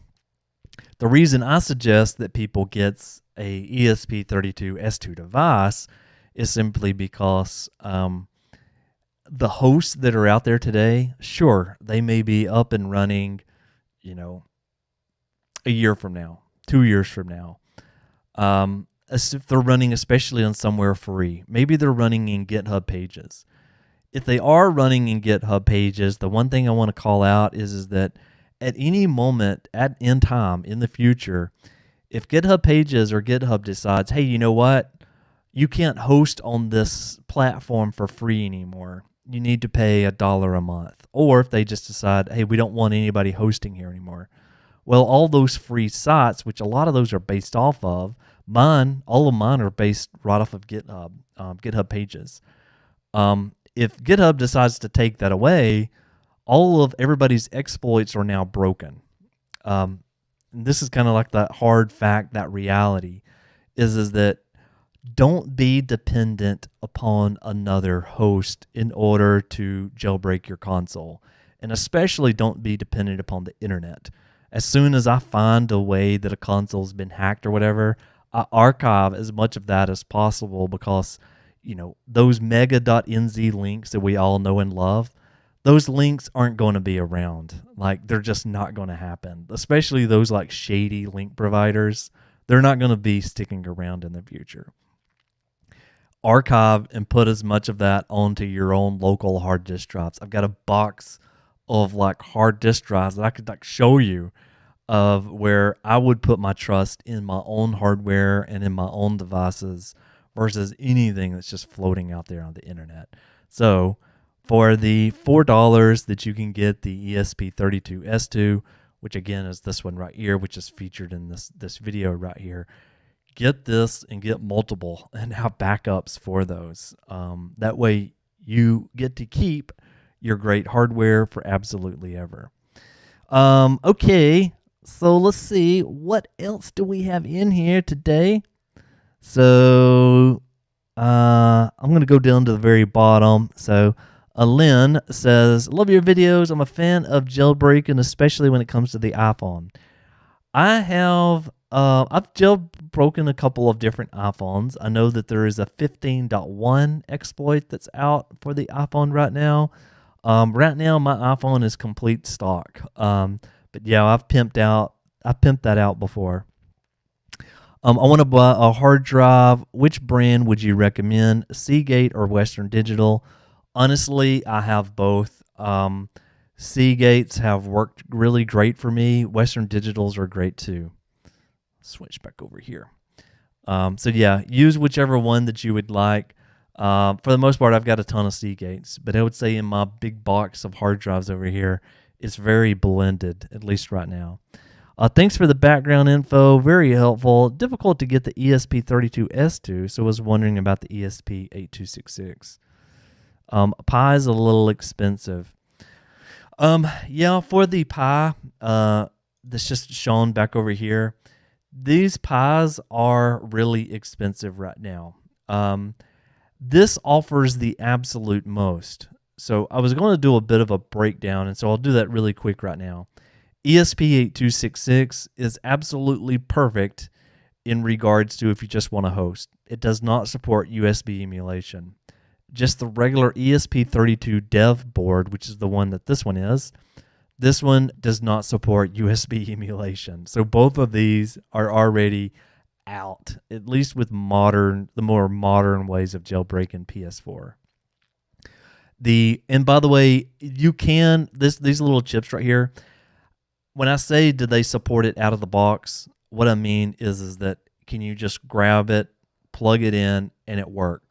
reason I suggest that people get a ESP32 S2 device is simply because the hosts that are out there today, sure, they may be up and running, a year from now, 2 years from now. If they're running especially on somewhere free, maybe they're running in GitHub pages. If they are running in GitHub pages, the one thing I want to call out is that at any moment in time in the future, if GitHub pages or GitHub decides, hey, you know what? You can't host on this platform for free anymore. You need to pay $1 a month. Or if they just decide, hey, we don't want anybody hosting here anymore. Well, all those free sites, which a lot of those are based off of, all of mine are based right off of GitHub pages. If GitHub decides to take that away, all of everybody's exploits are now broken. And this is kind of like that hard fact, that reality is that don't be dependent upon another host in order to jailbreak your console. And especially don't be dependent upon the internet. As soon as I find a way that a console's been hacked or whatever, I archive as much of that as possible because, those mega.nz links that we all know and love, those links aren't going to be around. Like, they're just not going to happen. Especially those like shady link providers. They're not going to be sticking around in the future. Archive and put as much of that onto your own local hard disk drives. I've got a box of like hard disk drives that I could like show you of where I would put my trust in my own hardware and in my own devices versus anything that's just floating out there on the internet. So for the $4 that you can get the ESP32S2, which again is this one right here, which is featured in this video right here, get this and get multiple and have backups for those. That way you get to keep your great hardware for absolutely ever. Okay, so let's see. What else do we have in here today? So I'm going to go down to the very bottom. So Lynn says, love your videos. I'm a fan of jailbreaking, especially when it comes to the iPhone. I've jailbroken a couple of different iPhones. I know that there is a 15.1 exploit that's out for the iPhone right now. Right now my iPhone is complete stock. But yeah, I've pimped that out before. I want to buy a hard drive. Which brand would you recommend? Seagate or Western Digital? Honestly, I have both. Seagates have worked really great for me. Western Digitals are great too. Switch back over here. So yeah, use whichever one that you would like. For the most part, I've got a ton of Seagates, but I would say in my big box of hard drives over here, it's very blended, at least right now. Thanks for the background info. Very helpful. Difficult to get the ESP32S2, so I was wondering about the ESP8266. Pi is a little expensive. Yeah, for the Pi, that's just shown back over here, these Pis are really expensive right now. This offers the absolute most. So I was going to do a bit of a breakdown, and so I'll do that really quick right now. ESP8266 is absolutely perfect in regards to if you just want to host. It does not support USB emulation. Just the regular ESP32 dev board, which is the one that this one is, this one does not support USB emulation. So both of these are already out, at least with the more modern ways of jailbreaking PS4. And by the way, you can, these little chips right here, when I say did they support it out of the box, what I mean is that can you just grab it, plug it in, and it works.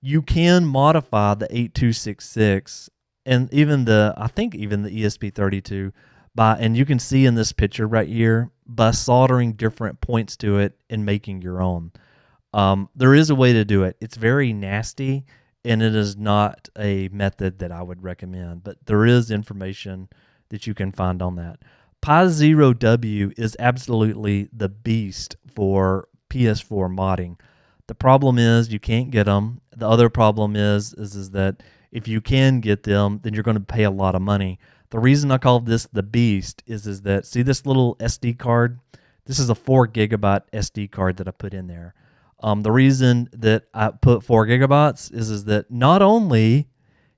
You can modify the 8266 and I think even the ESP32 and you can see in this picture right here, by soldering different points to it and making your own. There is a way to do it. It's very nasty, and it is not a method that I would recommend, but there is information that you can find on that. Pi 0W is absolutely the beast for PS4 modding. The problem is you can't get them. The other problem is that if you can get them, then you're going to pay a lot of money. The reason I call this the beast is that, see this little SD card? This is a 4 gigabyte SD card that I put in there. The reason that I put 4 gigabytes is that not only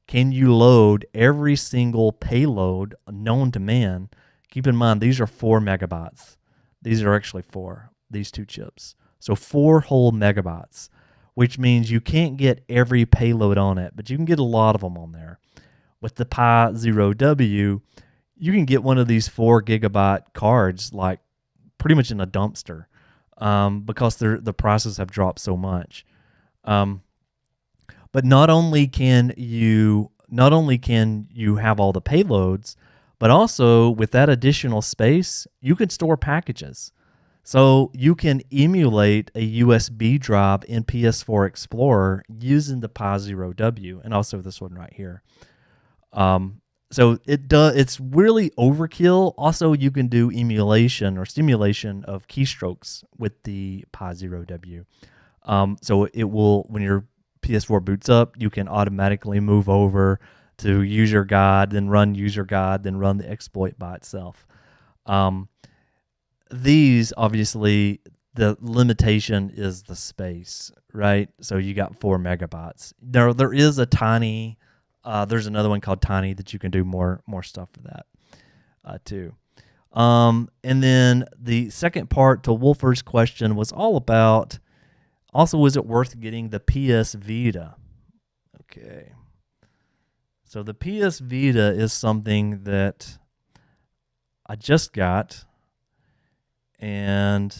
can you load every single payload known to man, keep in mind these are 4 megabytes. These are actually 4, these two chips. So 4 whole megabytes, which means you can't get every payload on it, but you can get a lot of them on there. With the Pi 0W, you can get one of these 4 gigabyte cards like pretty much in a dumpster because the prices have dropped so much. But not only can you have all the payloads, but also with that additional space, you can store packages. So you can emulate a USB drive in PS4 Explorer using the Pi 0W and also this one right here. So it's really overkill. Also, you can do emulation or simulation of keystrokes with the Pi 0W. So it will, when your PS4 boots up, you can automatically move over to user guide, then run user guide, then run the exploit by itself. These, obviously, the limitation is the space, right? So you got 4 megabytes. There is a tiny, there's another one called Tiny that you can do more stuff for that too. And then the second part to Wolfer's question was all about, also, is it worth getting the PS Vita? Okay. So the PS Vita is something that I just got, and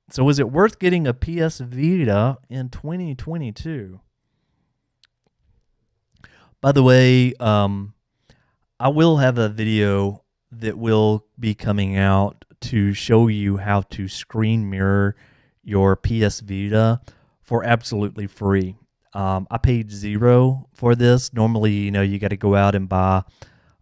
so is it worth getting a PS Vita in 2022? By the way, I will have a video that will be coming out to show you how to screen mirror your PS Vita for absolutely free. I paid $0 for this. Normally, you got to go out and buy,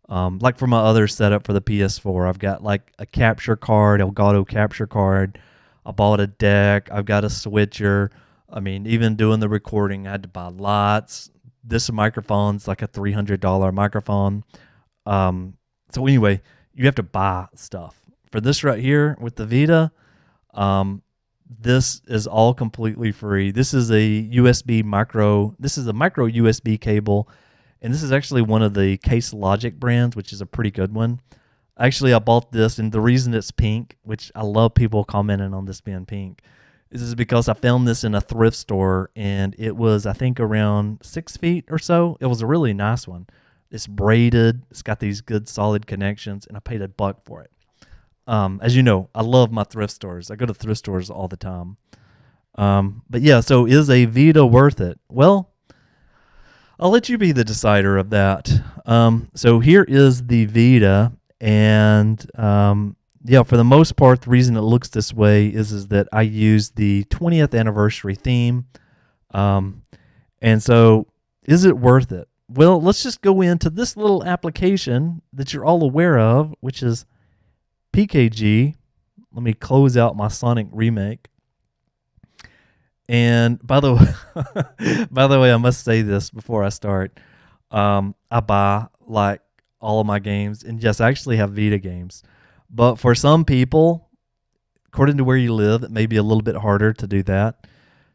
like for my other setup for the PS4, I've got like a capture card, Elgato capture card. I bought a deck. I've got a switcher. I mean, even doing the recording, I had to buy lights. This microphone's like a $300 microphone. So anyway, you have to buy stuff. For this right here with the Vita, this is all completely free. This is a micro USB cable, and this is actually one of the Case Logic brands, which is a pretty good one. Actually, I bought this, and the reason it's pink, which I love people commenting on this being pink, is because I found this in a thrift store, and it was, I think, around 6 feet or so. It was a really nice one. It's braided. It's got these good solid connections, and I paid $1 for it. As you know, I love my thrift stores. I go to thrift stores all the time. But yeah, so is a Vita worth it? Well, I'll let you be the decider of that. So here is the Vita, and yeah, for the most part, the reason it looks this way is that I use the 20th anniversary theme. And so is it worth it? Well, let's just go into this little application that you're all aware of, which is PKG. Let me close out my Sonic remake. And by the way, I must say this before I start. I buy like all of my games, and yes, I actually have Vita games. But for some people, according to where you live, it may be a little bit harder to do that.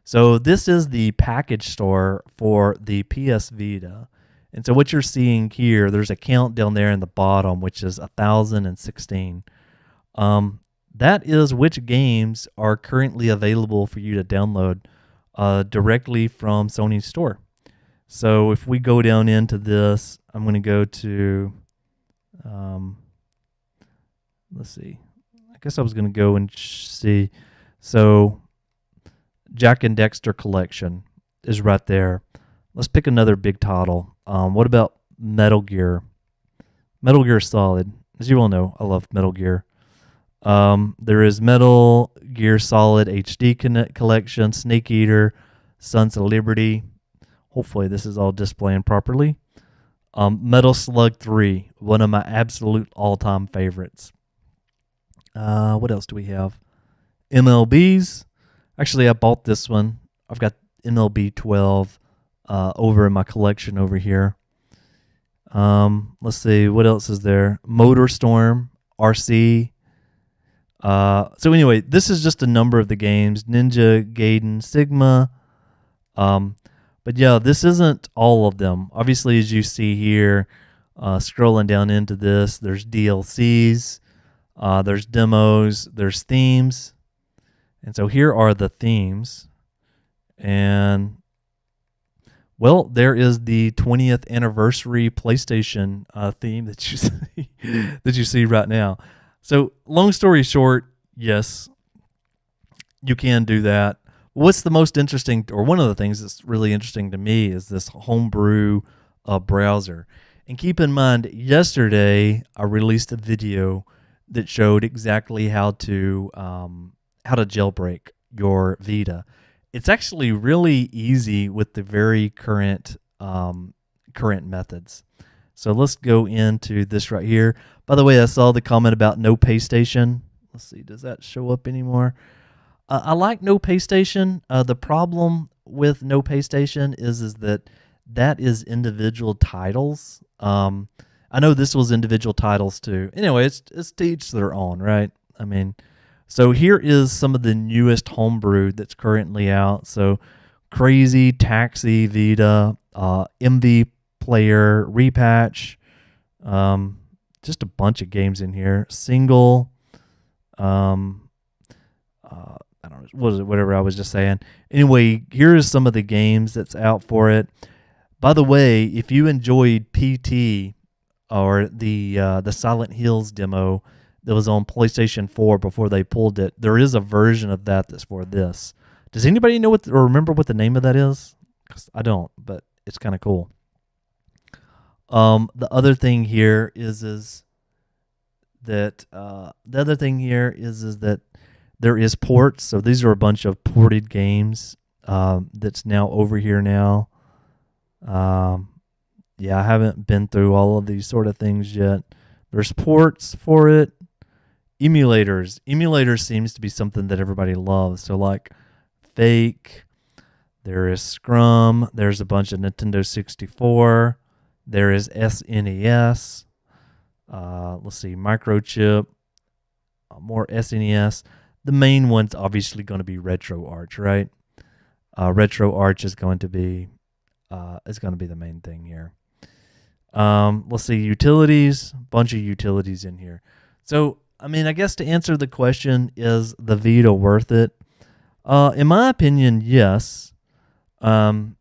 So this is the package store for the PS Vita. And so what you're seeing here, there's a count down there in the bottom, which is 1,016. That is which games are currently available for you to download directly from Sony's store. So if we go down into this, I'm going to go to, let's see. I guess I was going to go and see. So Jack and Dexter Collection is right there. Let's pick another big title. What about Metal Gear? Metal Gear Solid. As you all know, I love Metal Gear. There is Metal Gear Solid HD Collection, Snake Eater, Sons of Liberty. Hopefully this is all displaying properly. Metal Slug 3, one of my absolute all-time favorites. What else do we have? MLBs. Actually, I bought this one. I've got MLB 12 over in my collection over here. Let's see, what else is there? MotorStorm, RC. So anyway, this is just a number of the games. Ninja Gaiden, Sigma. But yeah, this isn't all of them. Obviously, as you see here, scrolling down into this, there's DLCs, there's demos, there's themes. And so here are the themes. And well, there is the 20th anniversary PlayStation theme that you see right now. So, long story short, yes, you can do that. What's the most interesting, or one of the things that's really interesting to me, is this Homebrew browser. And keep in mind, yesterday I released a video that showed exactly how to jailbreak your Vita. It's actually really easy with the very current methods. So let's go into this right here. By the way, I saw the comment about no pay station. Let's see, does that show up anymore? I like No Pay Station. The problem with No Pay Station is that is individual titles. I know this was individual titles too. Anyway, it's to each their own, right? I mean, so here is some of the newest homebrew that's currently out. So Crazy, Taxi, Vita, MV Player, Repatch, just a bunch of games in here. Single, I don't know, what was it, whatever I was just saying. Anyway, here's some of the games that's out for it. By the way, if you enjoyed PT or the Silent Hills demo that was on PlayStation 4 before they pulled it, there is a version of that that's for this. Does anybody know what or remember what the name of that is? 'Cause I don't, but it's kind of cool. The other thing here is that the other thing here is that there is ports. So these are a bunch of ported games that's now over here now. Yeah, I haven't been through all of these sort of things yet. There's ports for it. Emulators. Emulators seems to be something that everybody loves. So like Fake, there is Scrum, there's a bunch of Nintendo 64, there is SNES, let's see, Microchip, more SNES. The main one's obviously going to be RetroArch, right? RetroArch is going to be the main thing here. Let's see, utilities, bunch of utilities in here. So, I mean, I guess to answer the question, is the Vita worth it? In my opinion, yes. I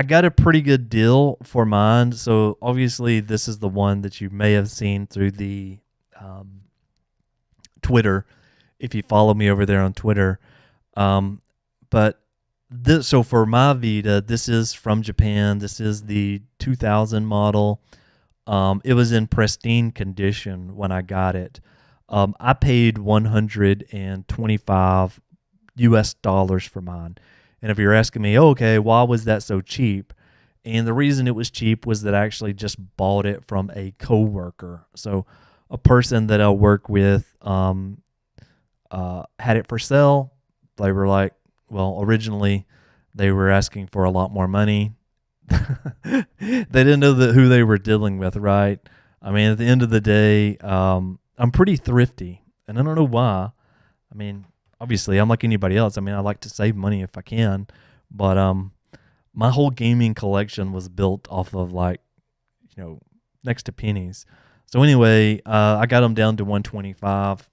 got a pretty good deal for mine. So obviously this is the one that you may have seen through the Twitter, if you follow me over there on Twitter. But so for my Vita, this is from Japan. This is the 2000 model. It was in pristine condition when I got it. I paid $125 US for mine. And if you're asking me, okay, why was that so cheap? And the reason it was cheap was that I actually just bought it from a coworker. So a person that I work with had it for sale. They were like, well, originally they were asking for a lot more money. They didn't know who they were dealing with, right? I mean, at the end of the day, I'm pretty thrifty, and I don't know why. I mean, obviously, I'm like anybody else. I mean, I like to save money if I can, but my whole gaming collection was built off of next to pennies. So anyway, I got them down to 125.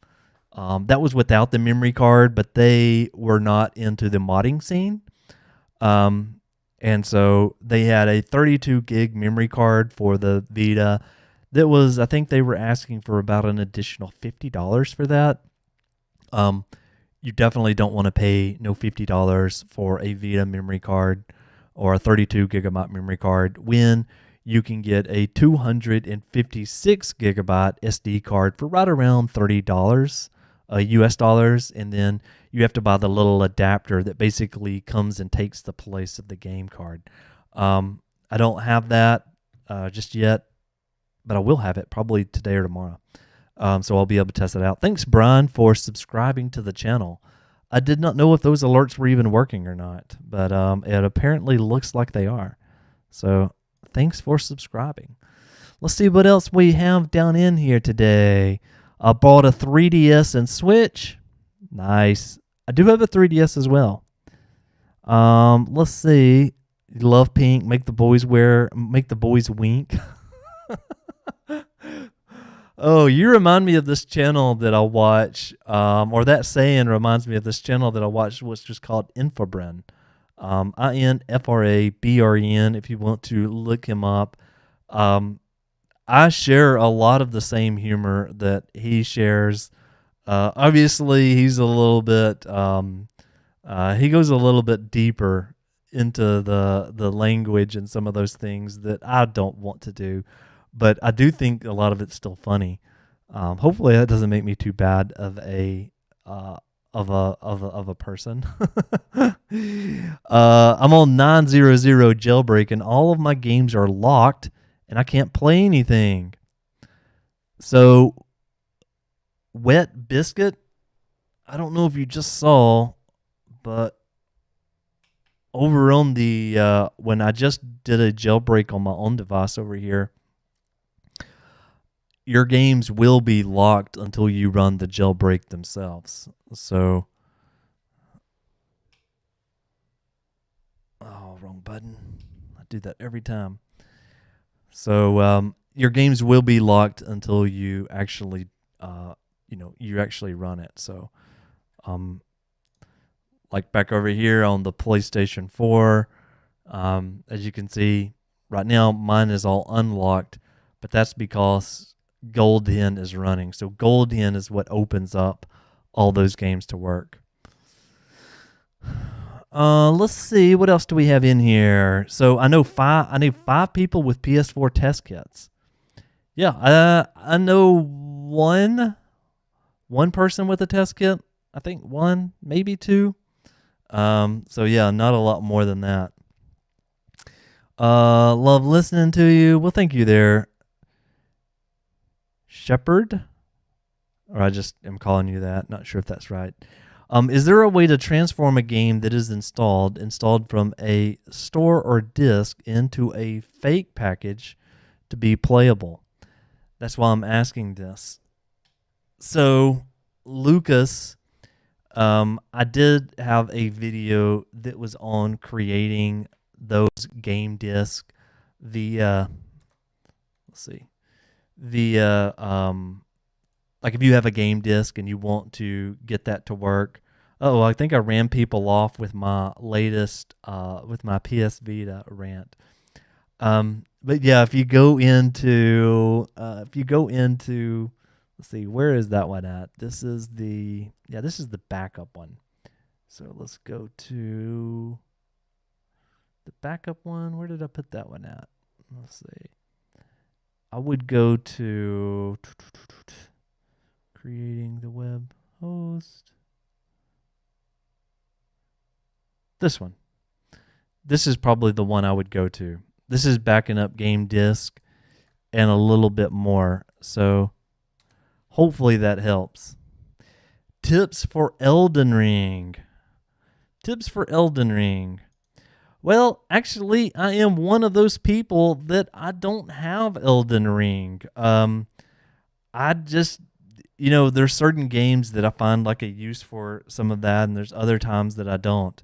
That was without the memory card, but they were not into the modding scene. And so they had a 32 gig memory card for the Vita. That was, I think they were asking for about an additional $50 for that. You definitely don't want to pay no $50 for a Vita memory card or a 32 gigabyte memory card when you can get a 256 gigabyte SD card for right around $30 US dollars, and then you have to buy the little adapter that basically comes and takes the place of the game card. I don't have that just yet, but I will have it probably today or tomorrow. So I'll be able to test it out. Thanks, Brian, for subscribing to the channel. I did not know if those alerts were even working or not, but it apparently looks like they are. So thanks for subscribing. Let's see what else we have down in here today. I bought a 3DS and Switch. Nice. I do have a 3DS as well. Let's see. Love pink. Make the boys wink. Oh, you remind me of this channel that I watch, or that saying reminds me of this channel that I watched, which was called Infobren. INFRABREN, if you want to look him up. I share a lot of the same humor that he shares. Obviously, he's a little bit, he goes a little bit deeper into the language and some of those things that I don't want to do. But I do think a lot of it's still funny. Hopefully that doesn't make me too bad of a person. I'm on 9.00 Jailbreak, and all of my games are locked, and I can't play anything. So, Wet Biscuit, I don't know if you just saw, but over on the when I just did a jailbreak on my own device over here, your games will be locked until you run the jailbreak themselves. So, oh, wrong button. I do that every time. So your games will be locked until you actually, you actually run it. So, um, like back over here on the PlayStation 4, as you can see, right now mine is all unlocked, but that's because Golden is running. So Golden is what opens up all those games to work. Let's see, what else do we have in here? So I know five people with PS4 test kits. Yeah, I know one person with a test kit. I think one, maybe two. So yeah, not a lot more than that. Love listening to you. Well, thank you there, Shepherd. Or I just am calling you that. Not sure if that's right. Is there a way to transform a game that is installed from a store or disk into a fake package to be playable? That's why I'm asking this. So, Lucas, I did have a video that was on creating those game discs via, let's see, via like if you have a game disc and you want to get that to work. Oh, I think I ran people off with my latest with my PS Vita rant. But yeah, if you go into let's see, where is that one at? This is the backup one. So let's go to the backup one. Where did I put that one at? Let's see. I would go to creating the web host. This one. This is probably the one I would go to. This is backing up game disk and a little bit more. So hopefully that helps. Tips for Elden Ring. Tips for Elden Ring. Well, actually, I am one of those people that I don't have Elden Ring. I just, there's certain games that I find like a use for some of that, and there's other times that I don't.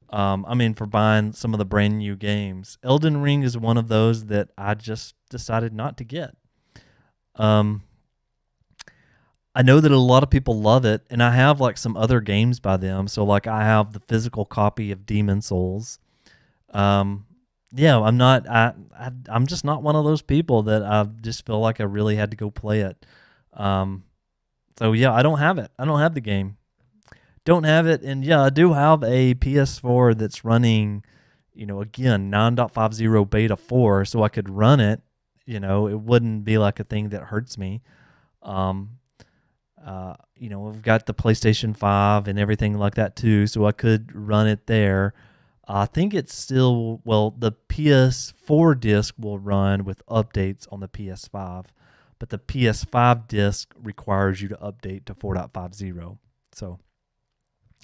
For buying some of the brand new games. Elden Ring is one of those that I just decided not to get. I know that a lot of people love it, and I have like some other games by them. So like I have the physical copy of Demon Souls. I'm not. I'm just not one of those people that I just feel like I really had to go play it. So yeah, I don't have it. I don't have the game. Don't have it, and yeah, I do have a PS4 that's running, again 9.50 beta 4, so I could run it. It wouldn't be like a thing that hurts me. We've got the PlayStation 5 and everything like that too, so I could run it there. I think it's still, the PS4 disc will run with updates on the PS5, but the PS5 disc requires you to update to 4.50. So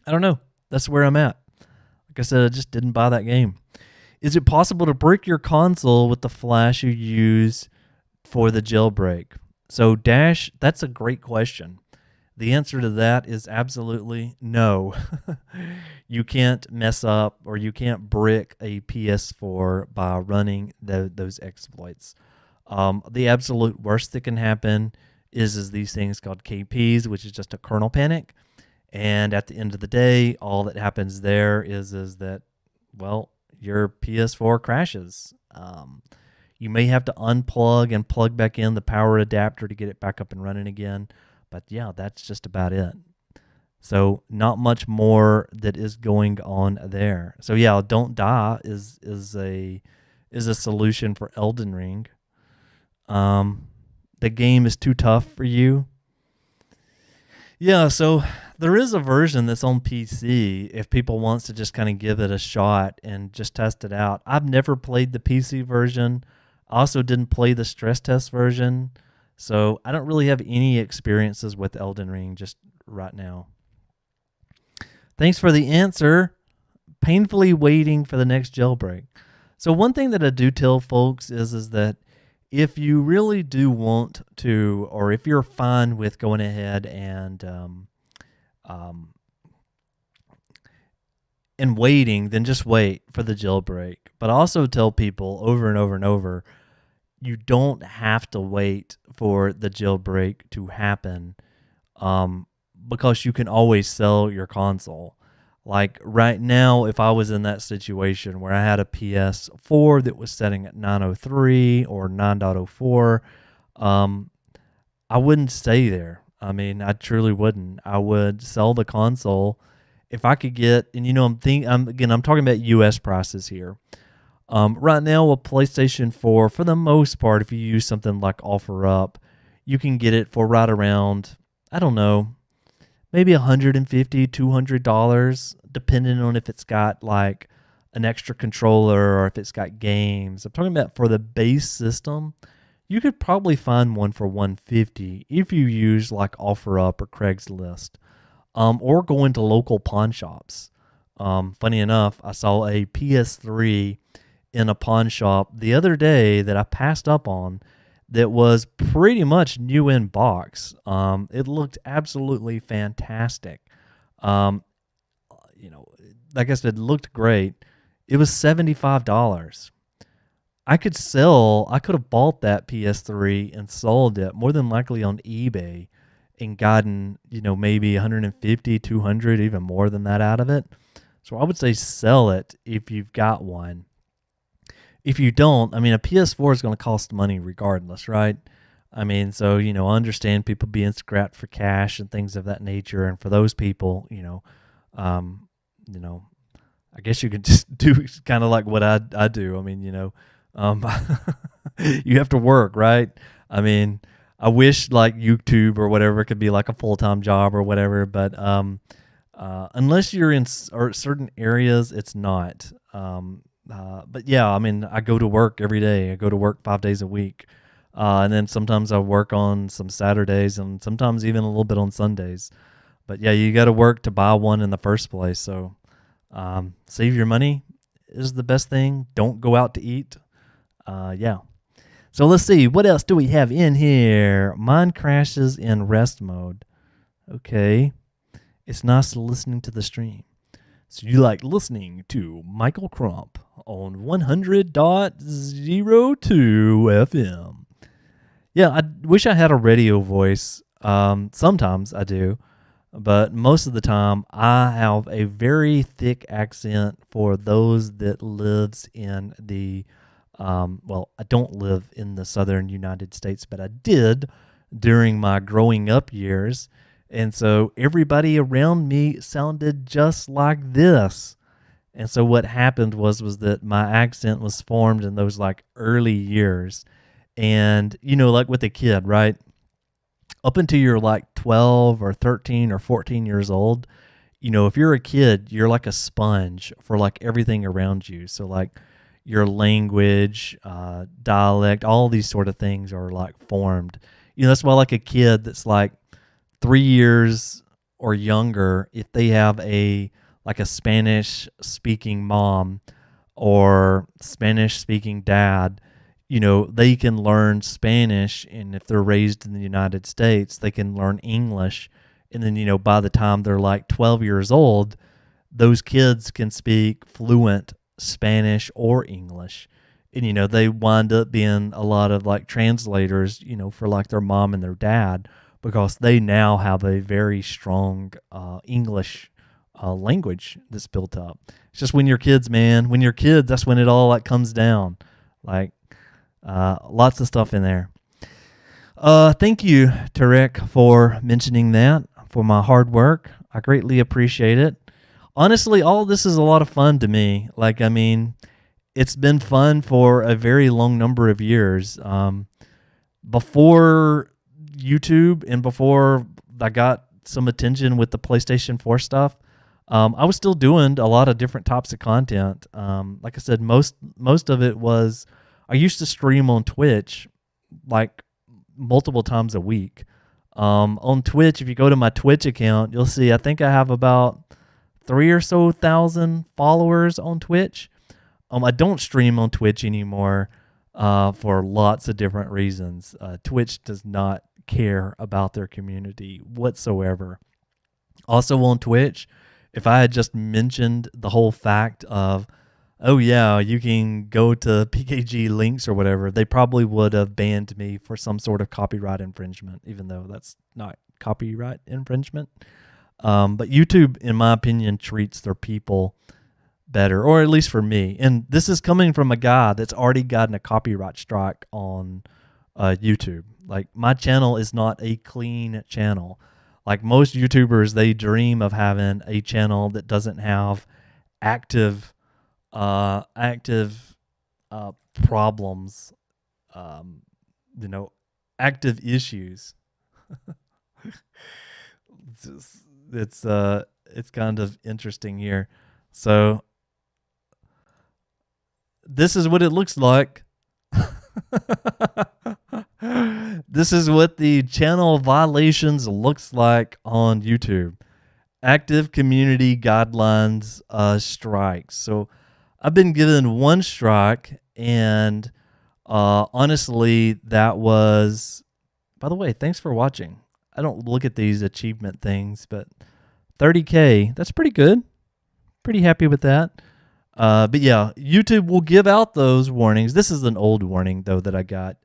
I don't know. That's where I'm at. Like I said, I just didn't buy that game. Is it possible to brick your console with the flash you use for the jailbreak? So Dash, that's a great question. The answer to that is absolutely no. You can't mess up or you can't brick a PS4 by running those exploits. The absolute worst that can happen is these things called KPs, which is just a kernel panic. And at the end of the day, all that happens there is that, your PS4 crashes. You may have to unplug and plug back in the power adapter to get it back up and running again. But yeah, that's just about it. So not much more that is going on there. So yeah, don't die is a solution for Elden Ring. The game is too tough for you. Yeah, so there is a version that's on PC if people wants to just kind of give it a shot and just test it out. I've never played the PC version. I also didn't play the stress test version. So I don't really have any experiences with Elden Ring just right now. Thanks for the answer. Painfully waiting for the next jailbreak. So one thing that I do tell folks is that if you really do want to, or if you're fine with going ahead um, and waiting, then just wait for the jailbreak. But I also tell people over and over and over, you don't have to wait for the jailbreak to happen, because you can always sell your console. Like right now, if I was in that situation where I had a PS4 that was setting at 903 or 9.04, I wouldn't stay there. I mean, I truly wouldn't. I would sell the console if I could get, and I'm talking about U.S. prices here. Right now, a PlayStation 4, for the most part, if you use something like OfferUp, you can get it for right around, I don't know, maybe $150, $200, depending on if it's got like an extra controller or if it's got games. I'm talking about for the base system, you could probably find one for $150 if you use like OfferUp or Craigslist, or go into local pawn shops. Funny enough, I saw a PS3 in a pawn shop the other day that I passed up on that was pretty much new in box. It looked absolutely fantastic. Um, like I said, it looked great. It was $75. I could have bought that PS3 and sold it more than likely on eBay and gotten, maybe 150, 200, even more than that out of it. So I would say sell it if you've got one. If you don't, I mean, a PS4 is going to cost money regardless, right? I mean, so, I understand people being strapped for cash and things of that nature. And for those people, I guess you could just do kind of like what I do. I mean, you have to work, right? I mean, I wish like YouTube or whatever could be like a full-time job or whatever, but unless you're in certain areas, it's not. But yeah, I mean, I go to work every day. I go to work 5 days a week. And then sometimes I work on some Saturdays and sometimes even a little bit on Sundays. But yeah, you got to work to buy one in the first place. So save your money is the best thing. Don't go out to eat. Yeah. So let's see. What else do we have in here? Mine crashes in rest mode. Okay. It's nice listening to the stream. So you like listening to Michael Crump on 100.02 FM. Yeah, I wish I had a radio voice. Sometimes I do, but most of the time I have a very thick accent for those that lives in the, I don't live in the southern United States, but I did during my growing up years. And so everybody around me sounded just like this. And so what happened was that my accent was formed in those like early years. And, like with a kid, right? Up until you're like 12 or 13 or 14 years old, if you're a kid, you're like a sponge for like everything around you. So like your language, dialect, all these sort of things are like formed. That's why like a kid that's like 3 years or younger, if they have a Spanish speaking mom or Spanish speaking dad, they can learn Spanish, and if they're raised in the United States, they can learn English. And then, by the time they're like 12 years old, those kids can speak fluent Spanish or English. And, they wind up being a lot of like translators, for like their mom and their dad, because they now have a very strong English language that's built up. It's just when you're kids, man. When you're kids, that's when it all like comes down. Like lots of stuff in there. Thank you, Tarek, for mentioning that, for my hard work. I greatly appreciate it. Honestly, all this is a lot of fun to me. Like, I mean, it's been fun for a very long number of years. Before YouTube and before I got some attention with the PlayStation 4 stuff, I was still doing a lot of different types of content. Like I said, most of it was, I used to stream on Twitch like multiple times a week. On Twitch, if you go to my Twitch account, you'll see I think I have about 3 or so thousand followers on Twitch. I don't stream on Twitch anymore for lots of different reasons. Twitch does not care about their community whatsoever. Also on Twitch, if I had just mentioned the whole fact of, oh yeah, you can go to PKG links or whatever, they probably would have banned me for some sort of copyright infringement, even though that's not copyright infringement. But YouTube, in my opinion, treats their people better, or at least for me. And this is coming from a guy that's already gotten a copyright strike on YouTube. Like, my channel is not a clean channel. Like most YouTubers, they dream of having a channel that doesn't have active problems, active issues. It's kind of interesting here. So this is what it looks like. This is what the channel violations looks like on YouTube. Active community guidelines strikes. So I've been given one strike, and honestly, that was, by the way, thanks for watching. I don't look at these achievement things, but 30K, that's pretty good. Pretty happy with that. But yeah, YouTube will give out those warnings. This is an old warning, though, that I got.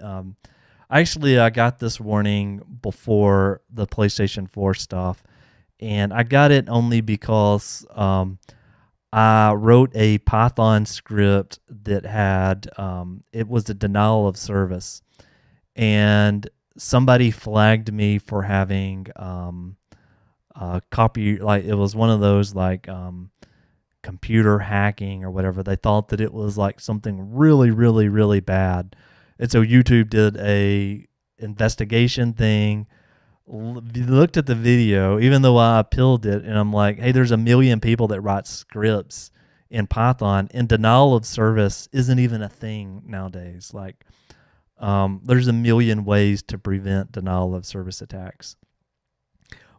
Actually, I got this warning before the PlayStation 4 stuff, and I got it only because I wrote a Python script that had, it was a denial of service, and somebody flagged me for having like it was one of those like computer hacking or whatever. They thought that it was like something really, really, really bad. And so YouTube did a investigation thing, looked at the video, even though I appealed it, and I'm like, hey, there's a million people that write scripts in Python, and denial of service isn't even a thing nowadays. Like, there's a million ways to prevent denial of service attacks.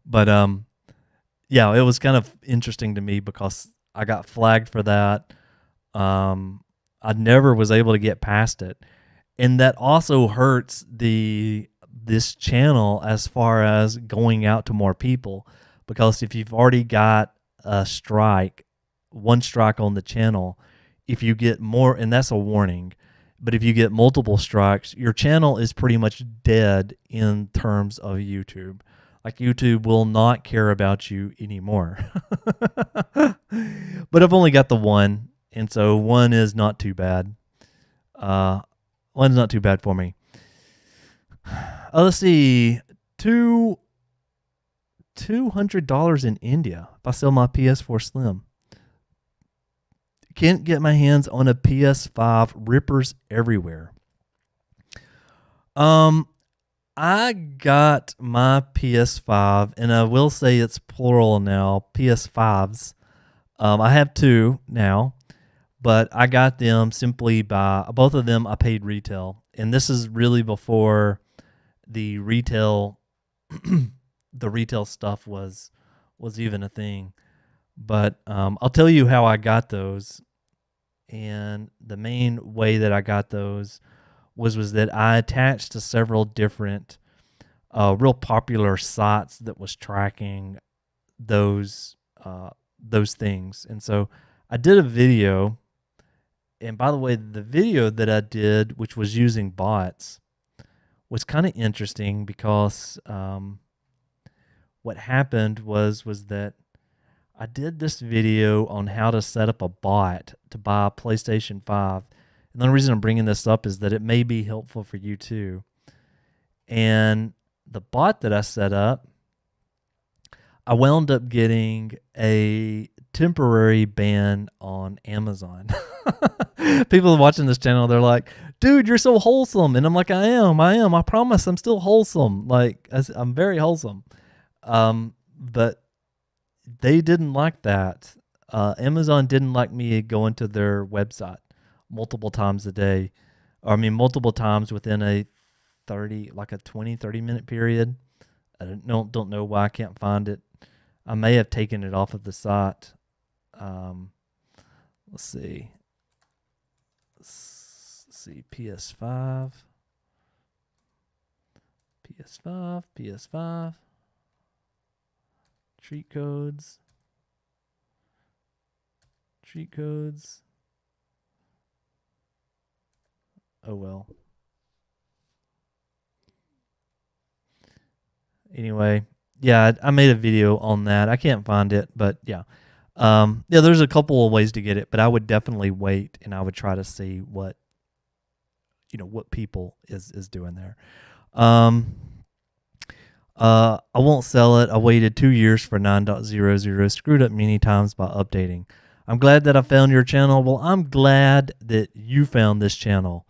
But yeah, it was kind of interesting to me because I got flagged for that. I never was able to get past it. And that also hurts this channel as far as going out to more people, because if you've already got a strike, one strike on the channel, if you get more, and that's a warning, but if you get multiple strikes, your channel is pretty much dead in terms of YouTube. Like, YouTube will not care about you anymore. But I've only got the one, and so one is not too bad. One's not too bad for me. Let's see. $200 in India if I sell my PS4 Slim. Can't get my hands on a PS5. Rippers everywhere. I got my PS5, and I will say it's plural now, PS5s. I have two now, but I got them simply by, both of them I paid retail. And this is really before the retail the retail stuff was even a thing. But I'll tell you how I got those. And the main way that I got those was that I attached to several different real popular sites that was tracking those things. And so I did a video, and by the way, the video that I did, which was using bots, was kind of interesting because what happened was that I did this video on how to set up a bot to buy a PlayStation 5. And the only reason I'm bringing this up is that it may be helpful for you too. And the bot that I set up, I wound up getting a temporary ban on Amazon. People watching this channel, they're like, dude, you're so wholesome. And I'm like, I am. I promise I'm still wholesome. Like, I'm very wholesome. But they didn't like that. Amazon didn't like me going to their website multiple times a day. Or, I mean, multiple times within a 30 minute period. I don't know why I can't find it. I may have taken it off of the site. Let's see. PS5. PS5. Cheat codes. Oh well. Anyway, yeah, I made a video on that. I can't find it, but yeah. Yeah, there's a couple of ways to get it, but I would definitely wait and I would try to see what people is doing there. I won't sell it. I waited 2 years for 9.00. Screwed up many times by updating. I'm glad that I found your channel. Well, I'm glad that you found this channel.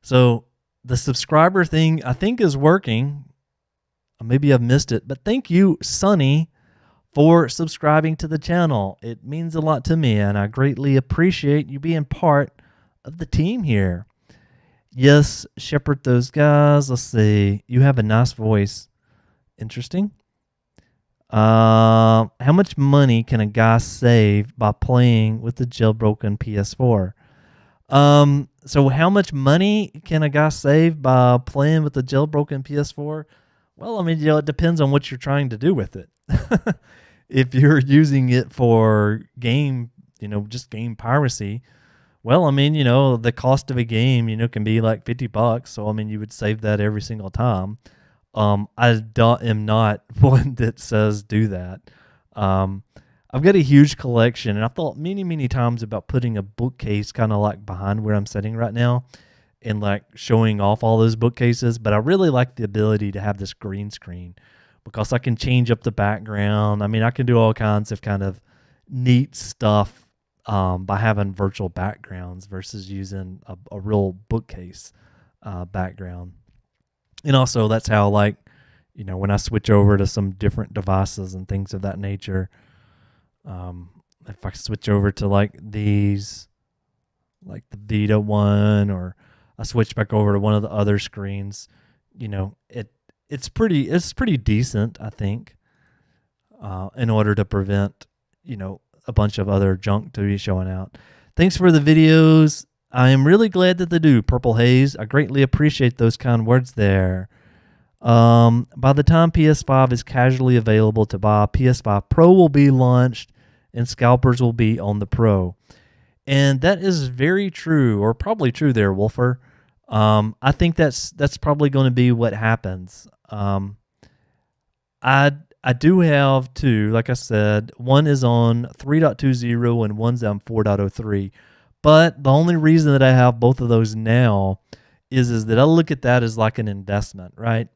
So the subscriber thing I think is working. Maybe I've missed it, but thank you, Sonny, for subscribing to the channel. It means a lot to me, and I greatly appreciate you being part of the team here. Yes, shepherd those guys. Let's see. You have a nice voice. Interesting. How much money can a guy save by playing with the jailbroken PS4? So how much money can a guy save by playing with the jailbroken PS4? Well, I mean, it depends on what you're trying to do with it. If you're using it for game, just game piracy, well, I mean, the cost of a game, can be like $50. So, I mean, you would save that every single time. I am not one that says do that. I've got a huge collection, and I've thought many, many times about putting a bookcase kind of like behind where I'm sitting right now and like showing off all those bookcases. But I really like the ability to have this green screen because I can change up the background. I mean, I can do all kinds of kind of neat stuff by having virtual backgrounds versus using a real bookcase background. And also that's how, like, when I switch over to some different devices and things of that nature, if I switch over to like these, like the Vita one, or I switch back over to one of the other screens, it's pretty decent, I think, in order to prevent, a bunch of other junk to be showing out. Thanks for the videos. I am really glad that they do, Purple Haze. I greatly appreciate those kind words there. By the time PS5 is casually available to buy, PS5 Pro will be launched and scalpers will be on the Pro. And that is very true, or probably true there, Wolfer. I think that's probably going to be what happens. I do have two, like I said. One is on 3.20 and one's on 4.03. But the only reason that I have both of those now is that I look at that as like an investment, right?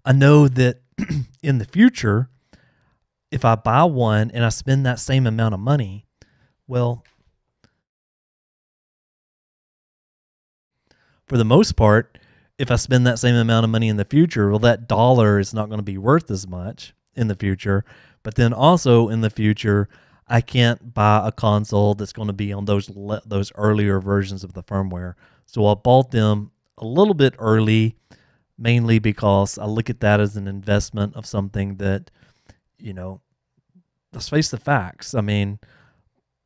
I know that in the future, if I buy one and I spend that same amount of money, well, for the most part, if I spend that same amount of money in the future, well, that dollar is not going to be worth as much in the future. But then also in the future, I can't buy a console that's going to be on those earlier versions of the firmware. So I bought them a little bit early, mainly because I look at that as an investment of something that, let's face the facts. I mean,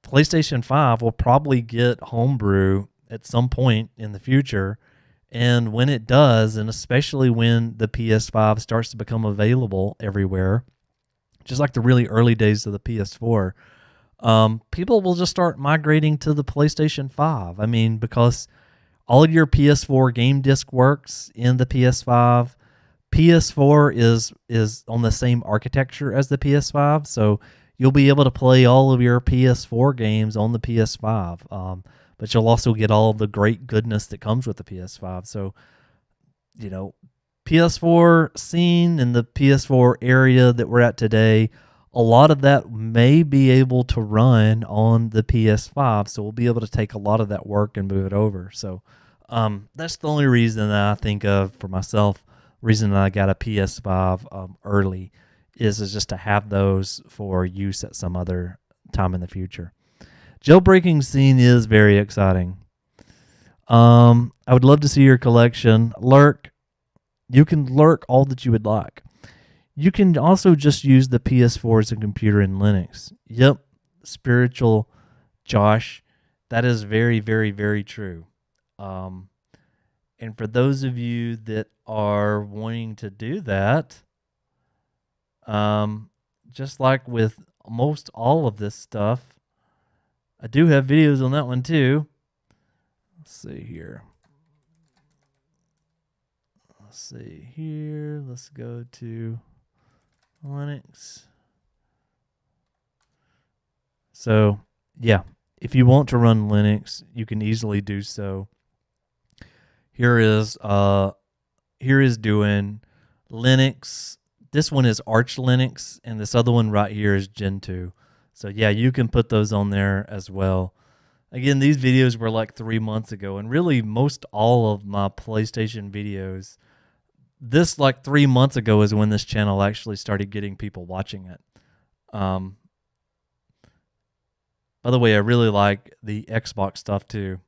PlayStation 5 will probably get Homebrew at some point in the future. And when it does, and especially when the PS5 starts to become available everywhere, just like the really early days of the PS4, people will just start migrating to the PlayStation 5. I mean, because all of your PS4 game disc works in the PS5. PS4 is on the same architecture as the PS5, so you'll be able to play all of your PS4 games on the PS5. But you'll also get all of the great goodness that comes with the PS5. So, PS4 scene and the PS4 area that we're at today, a lot of that may be able to run on the PS5. So we'll be able to take a lot of that work and move it over. So that's the only reason that I think of for myself, reason that I got a PS5 early is just to have those for use at some other time in the future. Jailbreaking scene is very exciting. I would love to see your collection. Lurk. You can lurk all that you would like. You can also just use the PS4 as a computer in Linux. Yep, spiritual Josh. That is very, very, very true. Um, and for those of you that are wanting to do that, um, just like with most all of this stuff, I do have videos on that one too. Let's see here. Let's go to Linux. So, yeah, if you want to run Linux, you can easily do so. Here is doing Linux. This one is Arch Linux, and this other one right here is Gentoo. So yeah, you can put those on there as well. Again, these videos were like 3 months ago, and really most all of my PlayStation videos, this like 3 months ago is when this channel actually started getting people watching it. By the way, I really like the Xbox stuff too.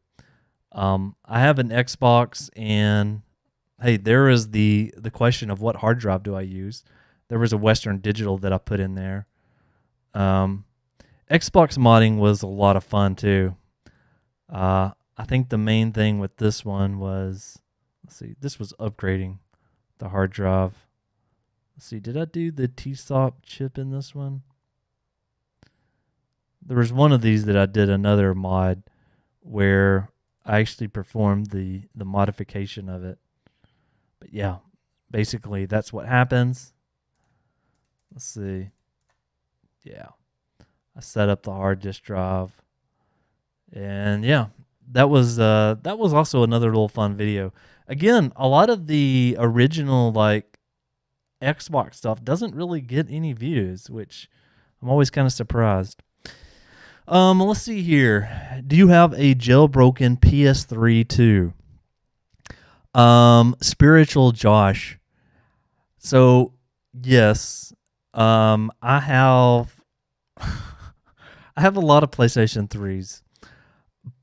I have an Xbox, and hey, there is the question of what hard drive do I use. There was a Western Digital that I put in there. Xbox modding was a lot of fun too. I think the main thing with this one was, let's see, this was upgrading the hard drive. Let's see, did I do the TSOP chip in this one? There was one of these that I did another mod where I actually performed the modification of it. But yeah, basically that's what happens. Let's see. Yeah. I set up the hard disk drive. And yeah, that was also another little fun video. Again, a lot of the original like Xbox stuff doesn't really get any views, which I'm always kind of surprised. Let's see here. Do you have a jailbroken PS3 too? Spiritual Josh. So yes, I have I have a lot of PlayStation 3s,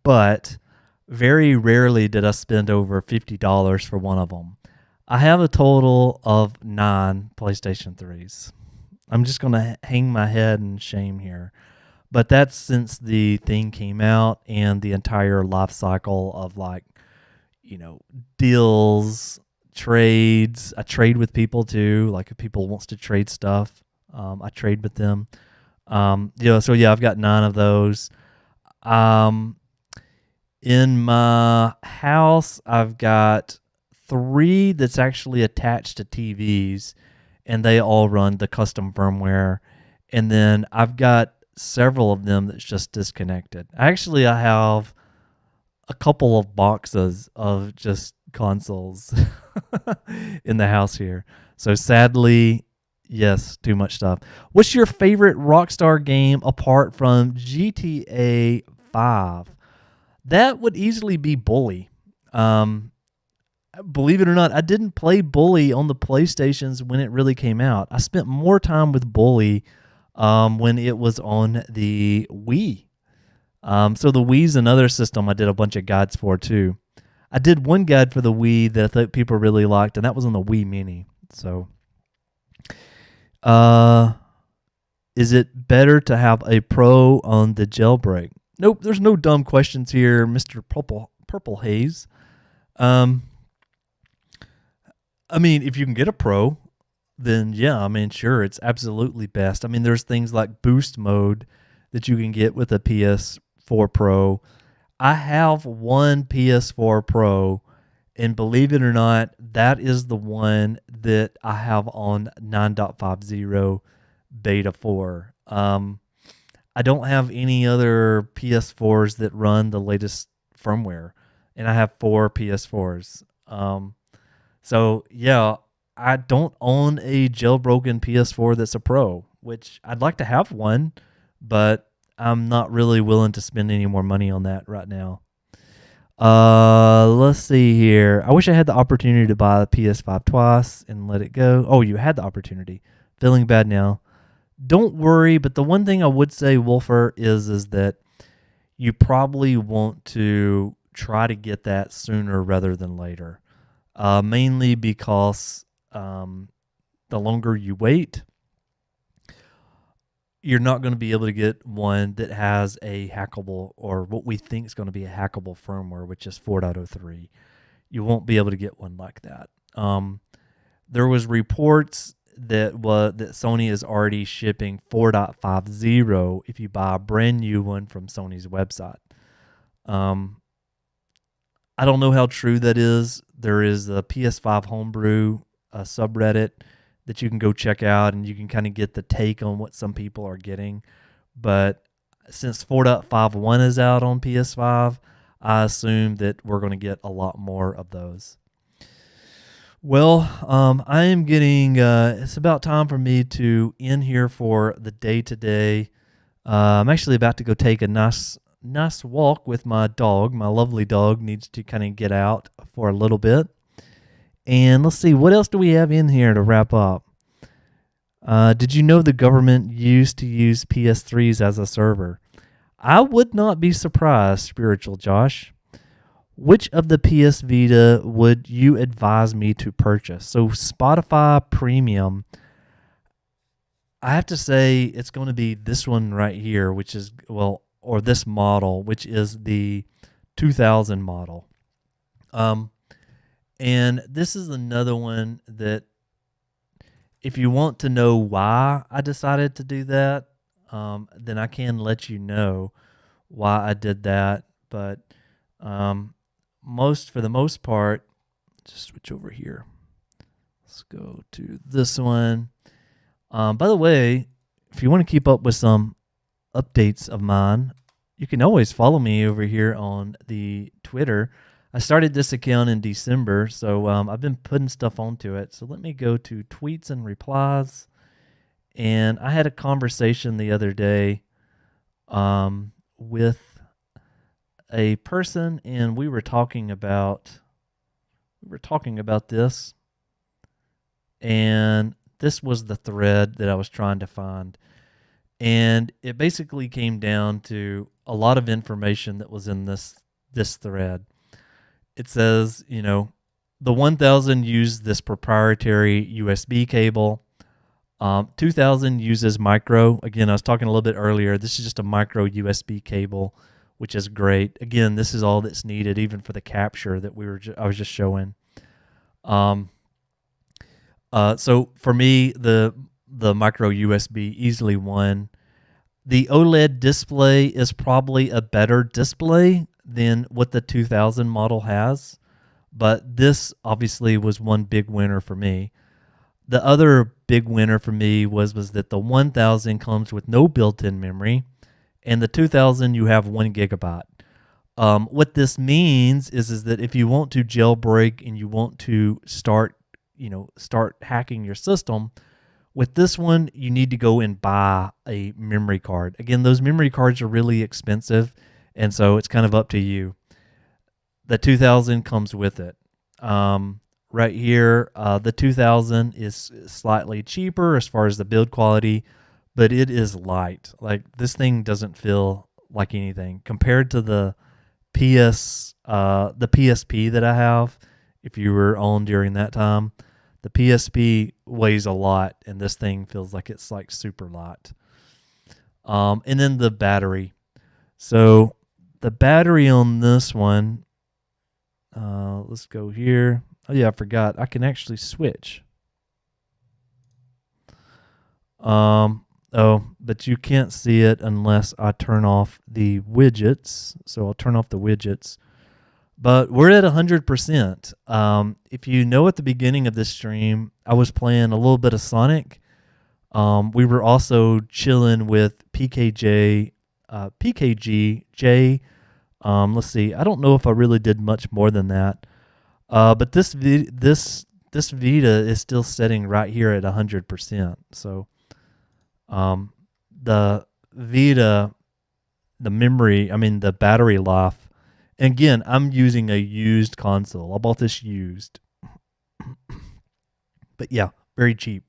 but very rarely did I spend over $50 for one of them. I have a total of 9 PlayStation 3s. I'm just going to hang my head in shame here. But that's since the thing came out and the entire life cycle of like, deals, trades. I trade with people too. Like if people wants to trade stuff, I trade with them. So yeah, I've got 9 of those. In my house, I've got 3 that's actually attached to TVs, and they all run the custom firmware. And then I've got several of them that's just disconnected. Actually, I have a couple of boxes of just consoles in the house here. So sadly, yes, too much stuff. What's your favorite Rockstar game apart from GTA 5? That would easily be Bully. Believe it or not, I didn't play Bully on the PlayStations when it really came out. I spent more time with Bully when it was on the Wii. So the Wii's another system I did a bunch of guides for too. I did one guide for the Wii that I thought people really liked, and that was on the Wii Mini. So, is it better to have a Pro on the Jailbreak? Nope, there's no dumb questions here, Mr. Purple Haze. I mean, if you can get a Pro, then yeah, I mean, sure, it's absolutely best. I mean, there's things like boost mode that you can get with a PS4 Pro. I have one PS4 Pro, and believe it or not, that is the one that I have on 9.50 Beta 4. I don't have any other PS4s that run the latest firmware, and I have 4 PS4s. So yeah, I don't own a jailbroken PS4 that's a Pro, which I'd like to have one, but I'm not really willing to spend any more money on that right now. Let's see here. I wish I had the opportunity to buy the PS5 twice and let it go. Oh, you had the opportunity. Feeling bad now. Don't worry, but the one thing I would say, Wolfer, is that you probably want to try to get that sooner rather than later. Mainly because the longer you wait, you're not going to be able to get one that has a hackable, or what we think is going to be a hackable firmware, which is 4.03. You won't be able to get one like that. There was reports that Sony is already shipping 4.50 if you buy a brand new one from Sony's website. I don't know how true that is. There is a PS5 Homebrew subreddit that you can go check out, and you can kind of get the take on what some people are getting. But since 4.51 is out on PS5, I assume that we're going to get a lot more of those. Well, I am getting, it's about time for me to end here for the day today. I'm actually about to go take a nice walk with my dog. My lovely dog needs to kind of get out for a little bit. And let's see, what else do we have in here to wrap up? Did you know the government used to use PS3s as a server? I would not be surprised, Spiritual Josh. Which of the PS Vita would you advise me to purchase? So Spotify Premium, I have to say it's going to be this one right here, which is, well, or this model, which is the 2000 model. And this is another one that, if you want to know why I decided to do that, then I can let you know why I did that. But for the most part, just switch over here. Let's go to this one. By the way, if you want to keep up with some updates of mine, you can always follow me over here on the Twitter. I started this account in December, so I've been putting stuff onto it. So let me go to tweets and replies. And I had a conversation the other day with a person, and we were talking about this, and this was the thread that I was trying to find. And it basically came down to a lot of information that was in this thread. It says, the 1000 used this proprietary USB cable. 2000 uses micro. Again, I was talking a little bit earlier. This is just a micro USB cable, which is great. Again, this is all that's needed, even for the capture that I was just showing. So for me, the micro USB easily won. The OLED display is probably a better display than what the 2000 model has, but this obviously was one big winner for me. The other big winner for me was that the 1000 comes with no built-in memory, and the 2000 you have 1 gigabyte. What this means is that if you want to jailbreak and you want to start hacking your system, with this one, you need to go and buy a memory card. Again, those memory cards are really expensive, and so it's kind of up to you. The 2000 comes with it. Right here, the 2000 is slightly cheaper as far as the build quality, but it is light. Like, this thing doesn't feel like anything compared to the PSP that I have. If you were on during that time, the PSP weighs a lot, and this thing feels like it's like super light. And then the battery. So the battery on this one, let's go here. Oh yeah, I forgot. I can actually switch. But you can't see it unless I turn off the widgets. So I'll turn off the widgets. But we're at 100%. If you know, at the beginning of this stream, I was playing a little bit of Sonic. We were also chilling with PKGJ. Let's see. I don't know if I really did much more than that. But this Vita is still sitting right here at 100%. So the Vita, the battery life. And again, I'm using a used console. I bought this used. But yeah, very cheap.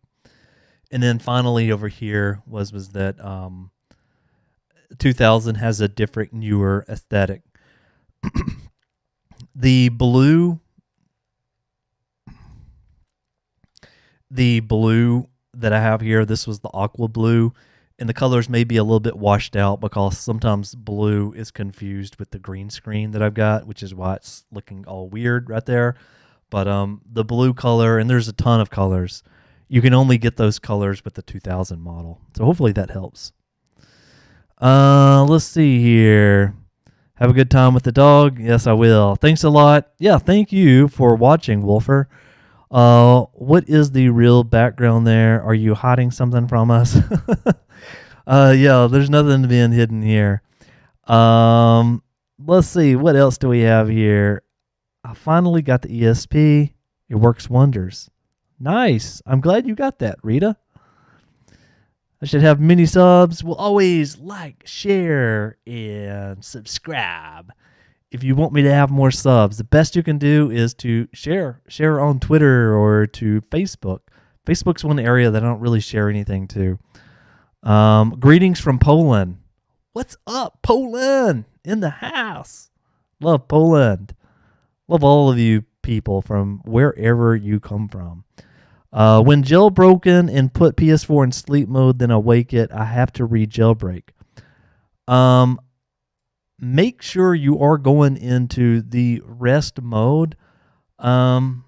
And then finally over here was that 2000 has a different, newer aesthetic. The blue that I have here, this was the aqua blue. and the colors may be a little bit washed out because sometimes blue is confused with the green screen that I've got, which is why it's looking all weird right there. But the blue color, and there's a ton of colors, you can only get those colors with the 2000 model. So hopefully that helps. Let's see here. Have a good time with the dog. Yes, I will. Thanks a lot. Yeah, thank you for watching, Wolfer. What is the real background there? Are you hiding something from us? Yeah, there's nothing being hidden here. Let's see. What else do we have here? I finally got the ESP. It works wonders. Nice. I'm glad you got that, Rita. I should have mini subs. We'll always like, share, and subscribe. If you want me to have more subs, the best you can do is to share on Twitter or to Facebook. Facebook's one area that I don't really share anything to. Greetings from Poland. What's up, Poland? In the house. Love Poland. Love all of you people from wherever you come from. When jailbroken and put PS4 in sleep mode, then awake it, I have to re-jailbreak. Make sure you are going into the rest mode. Trying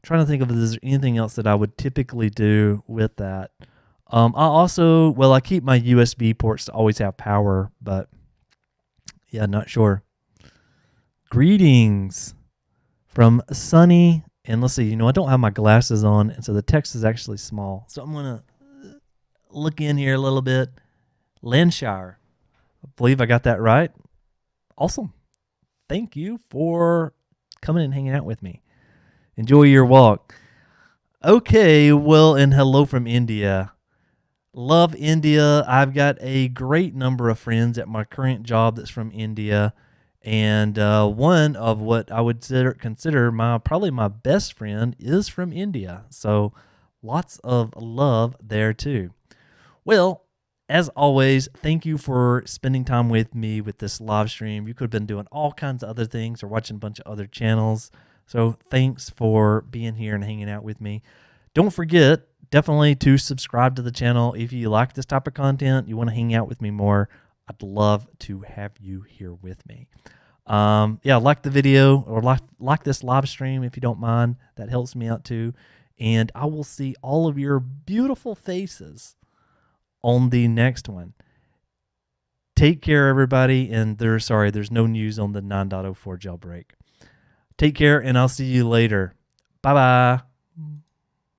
to think of if there's anything else that I would typically do with that. I keep my USB ports to always have power, but yeah, not sure. Greetings from Sunny. And let's see, I don't have my glasses on, and so the text is actually small. So I'm going to look in here a little bit. Lancashire. I believe I got that right. Awesome. Thank you for coming and hanging out with me. Enjoy your walk. Okay, well, and hello from India. Love India. I've got a great number of friends at my current job that's from India. And one of what I would consider probably my best friend is from India. So lots of love there too. Well, as always, thank you for spending time with me with this live stream. You could have been doing all kinds of other things or watching a bunch of other channels. So thanks for being here and hanging out with me. Don't forget, definitely to subscribe to the channel. If you like this type of content, you want to hang out with me more, I'd love to have you here with me. Like the video or like this live stream if you don't mind. That helps me out too. And I will see all of your beautiful faces on the next one. Take care, everybody. And there's no news on the 9.04 jailbreak. Take care, and I'll see you later. Bye-bye.